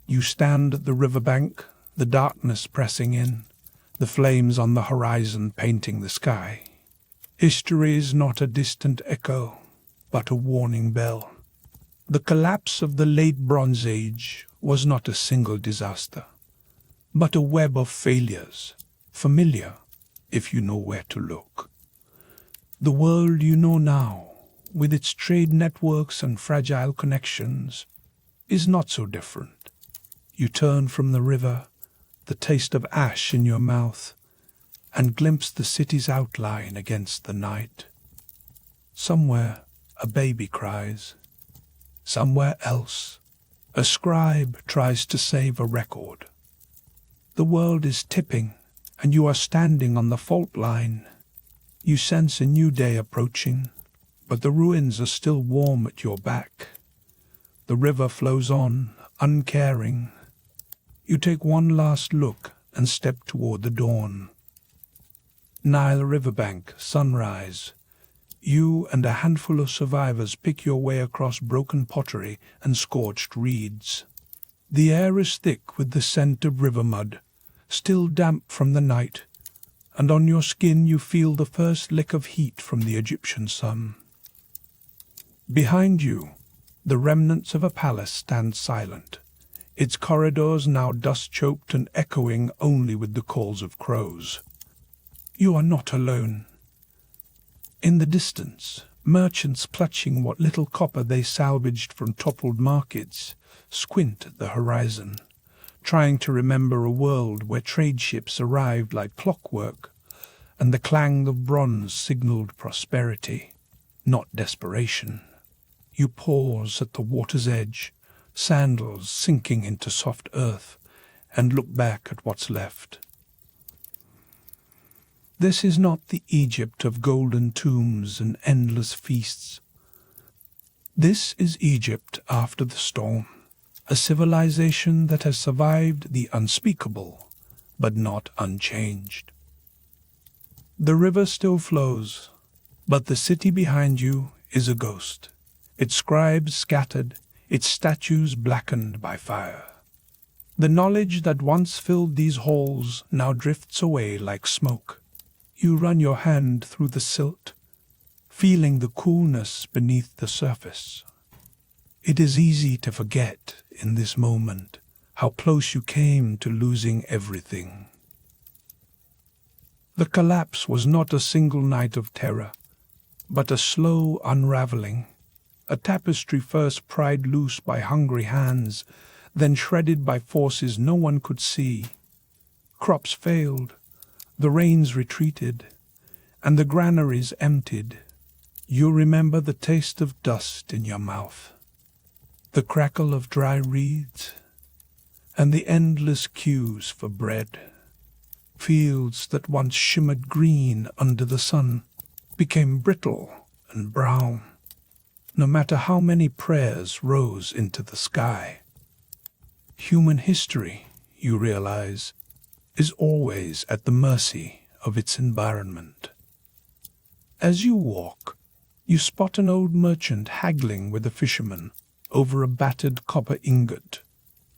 You stand at the riverbank, the darkness pressing in, the flames on the horizon painting the sky. History is not a distant echo, but a warning bell. The collapse of the late Bronze Age was not a single disaster, but a web of failures, familiar if you know where to look. The world you know now with its trade networks and fragile connections, is not so different. You turn from the river, the taste of ash in your mouth, and glimpse the city's outline against the night. Somewhere a baby cries. Somewhere else a scribe tries to save a record. The world is tipping, and you are standing on the fault line. You sense a new day approaching, but the ruins are still warm at your back. The river flows on, uncaring. You take one last look and step toward the dawn. Nile riverbank, sunrise. You and a handful of survivors pick your way across broken pottery and scorched reeds. The air is thick with the scent of river mud, still damp from the night, and on your skin you feel the first lick of heat from the Egyptian sun. Behind you, the remnants of a palace stand silent, its corridors now dust-choked and echoing only with the calls of crows. You are not alone. In the distance, merchants clutching what little copper they salvaged from toppled markets squint at the horizon, trying to remember a world where trade ships arrived like clockwork, and the clang of bronze signaled prosperity, not desperation. You pause at the water's edge, sandals sinking into soft earth, and look back at what's left. This is not the Egypt of golden tombs and endless feasts. This is Egypt after the storm, a civilization that has survived the unspeakable, but not unchanged. The river still flows, but the city behind you is a ghost, its scribes scattered, its statues blackened by fire. The knowledge that once filled these halls now drifts away like smoke. You run your hand through the silt, feeling the coolness beneath the surface. It is easy to forget in this moment how close you came to losing everything. The collapse was not a single night of terror, but a slow unraveling, a tapestry first pried loose by hungry hands, then shredded by forces no one could see. Crops failed, the rains retreated, and the granaries emptied. You remember the taste of dust in your mouth, the crackle of dry reeds, and the endless queues for bread. Fields that once shimmered green under the sun became brittle and brown, no matter how many prayers rose into the sky. Human history, you realize, is always at the mercy of its environment. As you walk, you spot an old merchant haggling with a fisherman over a battered copper ingot.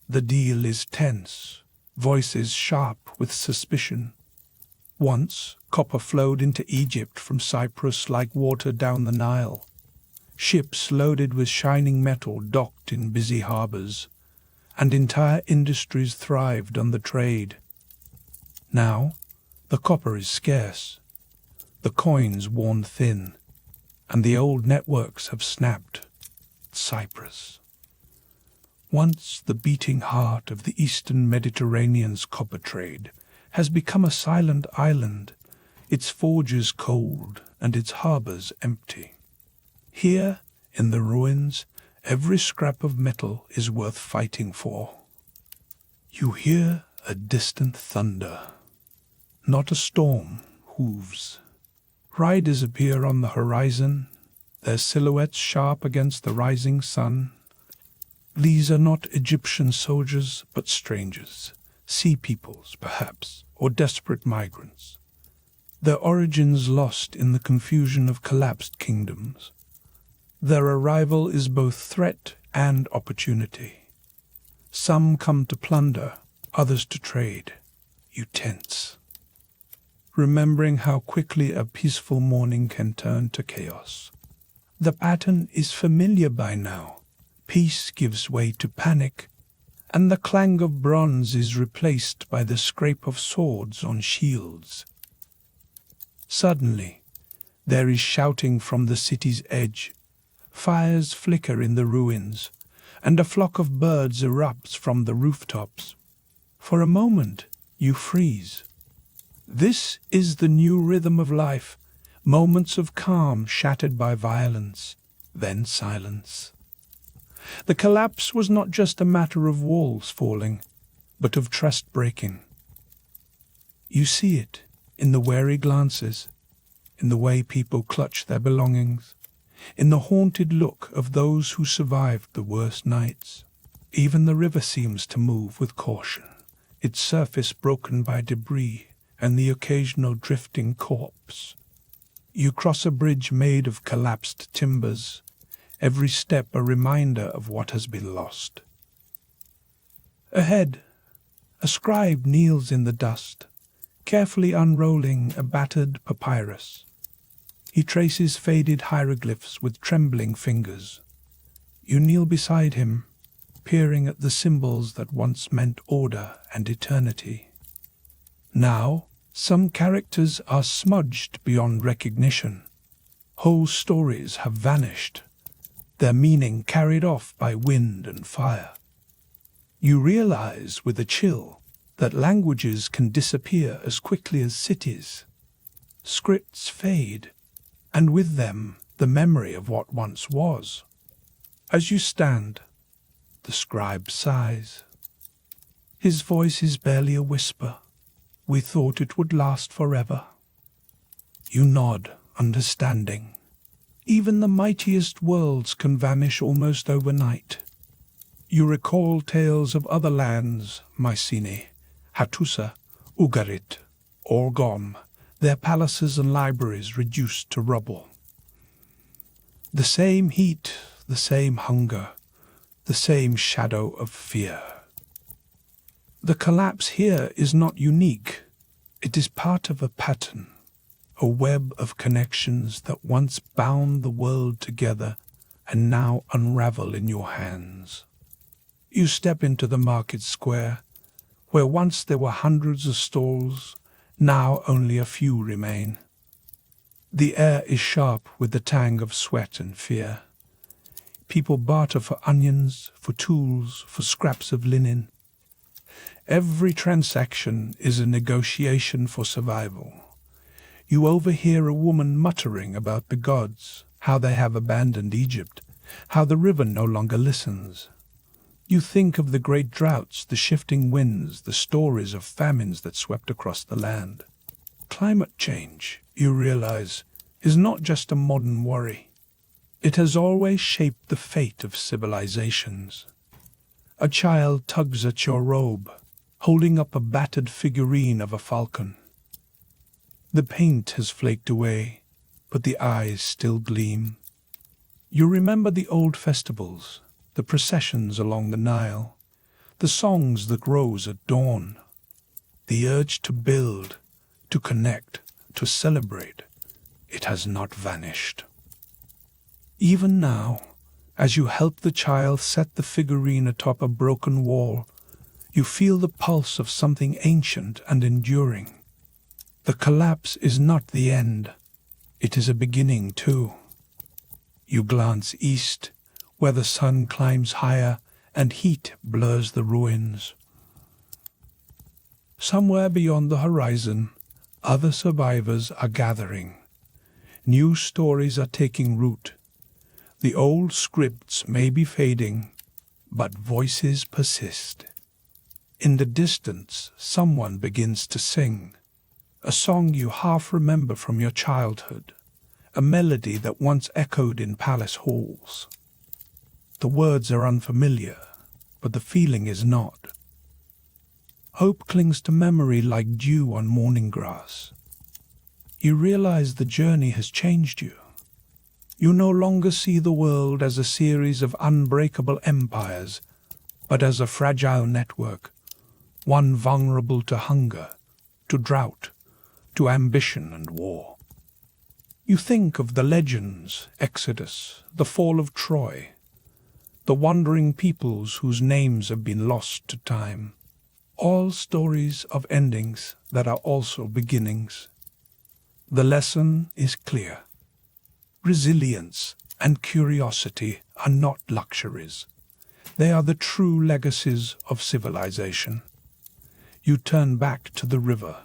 The deal is tense, voices sharp with suspicion. Once, copper flowed into Egypt from Cyprus like water down the Nile. Ships loaded with shining metal docked in busy harbors, and entire industries thrived on the trade. Now, the copper is scarce, the coins worn thin, and the old networks have snapped. Cyprus, once the beating heart of the eastern Mediterranean's copper trade, has become a silent island, its forges cold and its harbors empty. Here, in the ruins, every scrap of metal is worth fighting for. You hear a distant thunder. Not a storm, hooves. Riders appear on the horizon, their silhouettes sharp against the rising sun. These are not Egyptian soldiers, but strangers, sea peoples, perhaps, or desperate migrants. Their origins lost in the confusion of collapsed kingdoms. Their arrival is both threat and opportunity. Some come to plunder, others to trade. You tense, remembering how quickly a peaceful morning can turn to chaos. The pattern is familiar by now. Peace gives way to panic, and the clang of bronze is replaced by the scrape of swords on shields. Suddenly, there is shouting from the city's edge, Fires flicker in the ruins, and a flock of birds erupts from the rooftops. For a moment, you freeze. This is the new rhythm of life, moments of calm shattered by violence, then silence. The collapse was not just a matter of walls falling, but of trust breaking. You see it in the wary glances, in the way people clutch their belongings, in the haunted look of those who survived the worst nights. Even the river seems to move with caution, its surface broken by debris and the occasional drifting corpse. You cross a bridge made of collapsed timbers, every step a reminder of what has been lost. Ahead, a scribe kneels in the dust, carefully unrolling a battered papyrus. He traces faded hieroglyphs with trembling fingers. You kneel beside him, peering at the symbols that once meant order and eternity. Now, some characters are smudged beyond recognition. Whole stories have vanished, their meaning carried off by wind and fire. You realize with a chill that languages can disappear as quickly as cities. Scripts fade, and with them the memory of what once was. As you stand, the scribe sighs. His voice is barely a whisper. We thought it would last forever. You nod, understanding. Even the mightiest worlds can vanish almost overnight. You recall tales of other lands, Mycenae, Hattusa, Ugarit, Orgom, their palaces and libraries reduced to rubble. The same heat, the same hunger, the same shadow of fear. The collapse here is not unique. It is part of a pattern, a web of connections that once bound the world together and now unravel in your hands. You step into the market square, where once there were hundreds of stalls, now only a few remain. The air is sharp with the tang of sweat and fear. People barter for onions, for tools, for scraps of linen. Every transaction is a negotiation for survival. You overhear a woman muttering about the gods, how they have abandoned Egypt, how the river no longer listens. You think of the great droughts, the shifting winds, the stories of famines that swept across the land. Climate change, you realize, is not just a modern worry. It has always shaped the fate of civilizations. A child tugs at your robe, holding up a battered figurine of a falcon. The paint has flaked away, but the eyes still gleam. You remember the old festivals, the processions along the Nile, the songs that rose at dawn. The urge to build, to connect, to celebrate, it has not vanished. Even now, as you help the child set the figurine atop a broken wall, you feel the pulse of something ancient and enduring. The collapse is not the end. It is a beginning, too. You glance east, where the sun climbs higher and heat blurs the ruins. Somewhere beyond the horizon, other survivors are gathering. New stories are taking root. The old scripts may be fading, but voices persist. In the distance, someone begins to sing, a song you half remember from your childhood, a melody that once echoed in palace halls. The words are unfamiliar, but the feeling is not. Hope clings to memory like dew on morning grass. You realize the journey has changed you. You no longer see the world as a series of unbreakable empires, but as a fragile network, one vulnerable to hunger, to drought, to ambition and war. You think of the legends, Exodus, the fall of Troy, the wandering peoples whose names have been lost to time, all stories of endings that are also beginnings. The lesson is clear. Resilience and curiosity are not luxuries. They are the true legacies of civilization. You turn back to the river,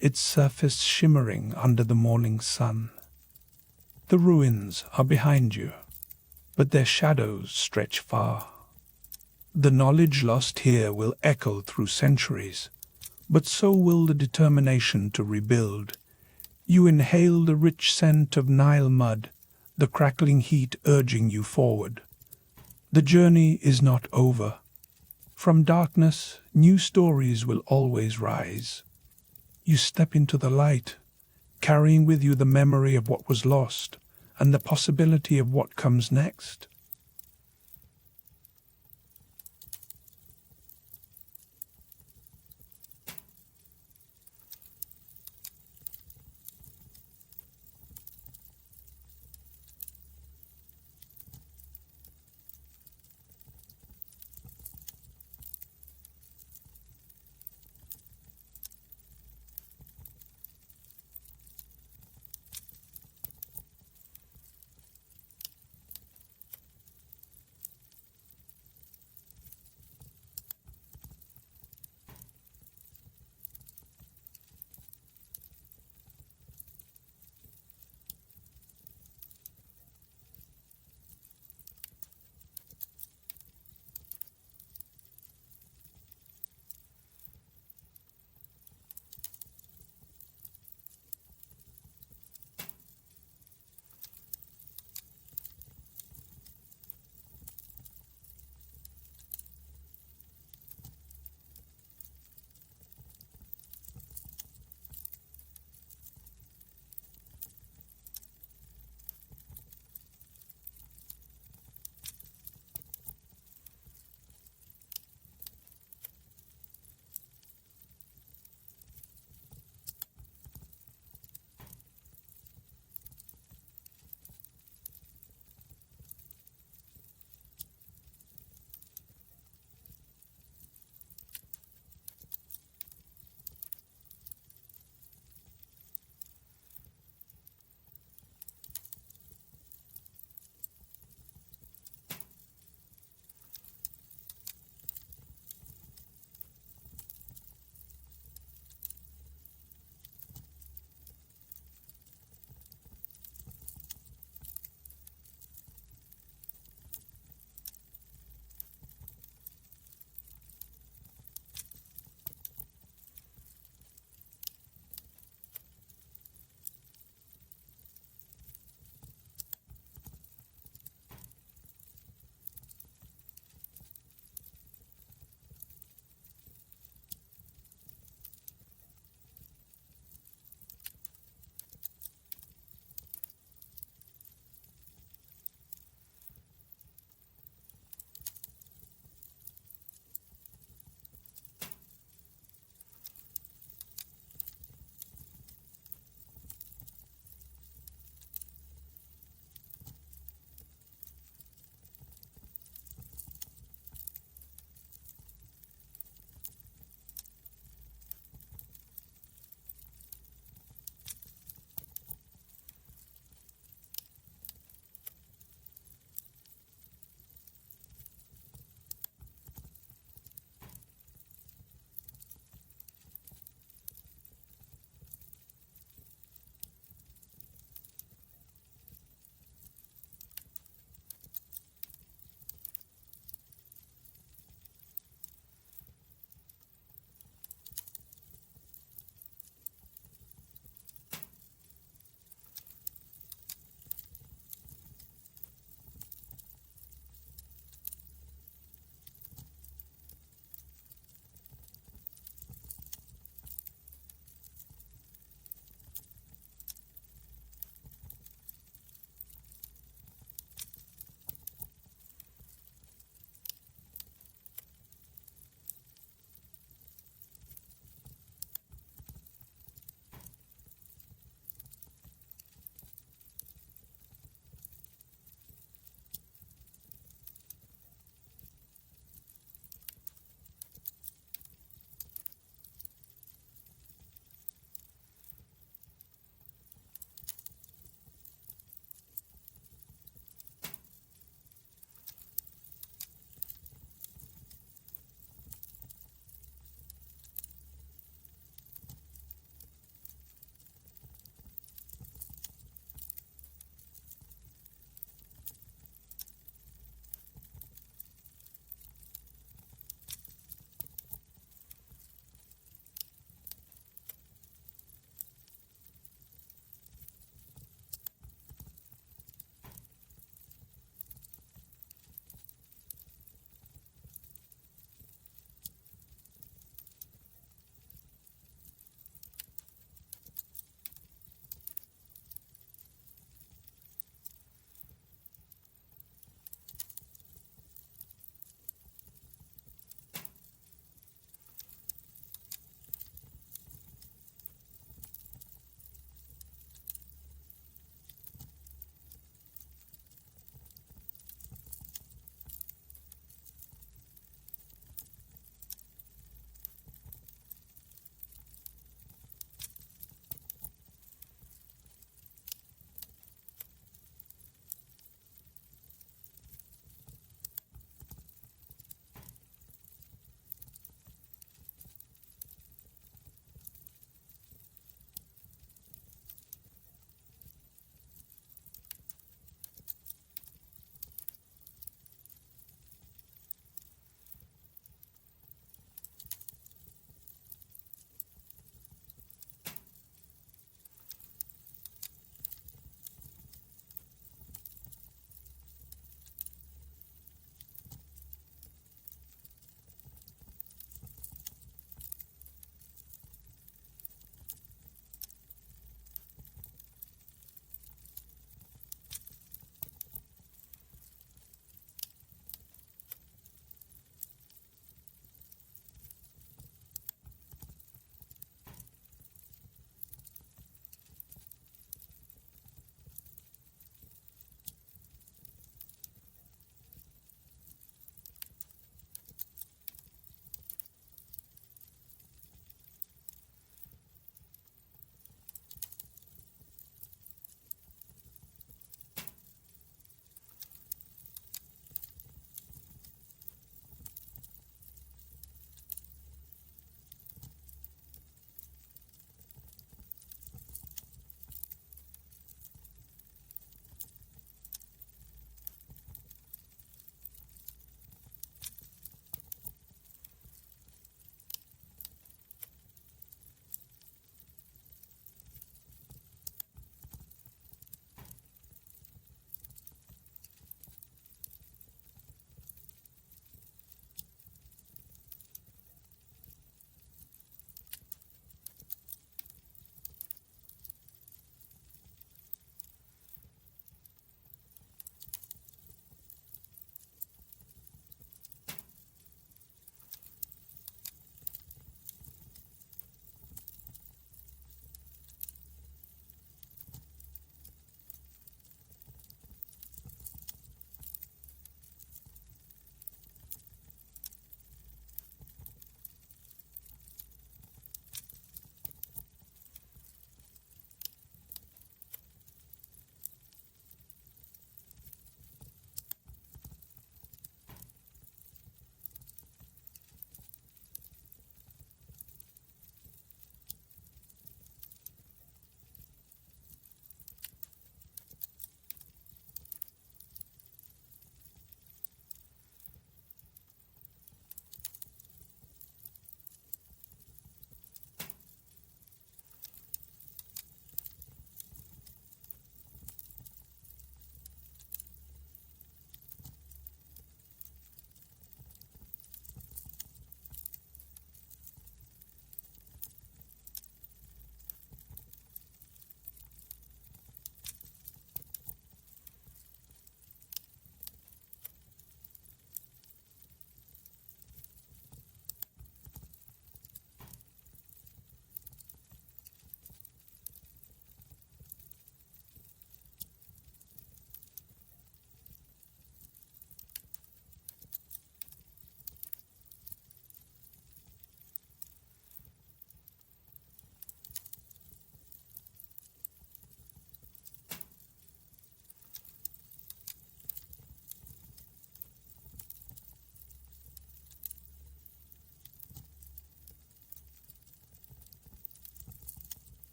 its surface shimmering under the morning sun. The ruins are behind you, but their shadows stretch far. The knowledge lost here will echo through centuries, but so will the determination to rebuild. You inhale the rich scent of Nile mud, the crackling heat urging you forward. The journey is not over. From darkness, new stories will always rise. You step into the light, carrying with you the memory of what was lost and the possibility of what comes next.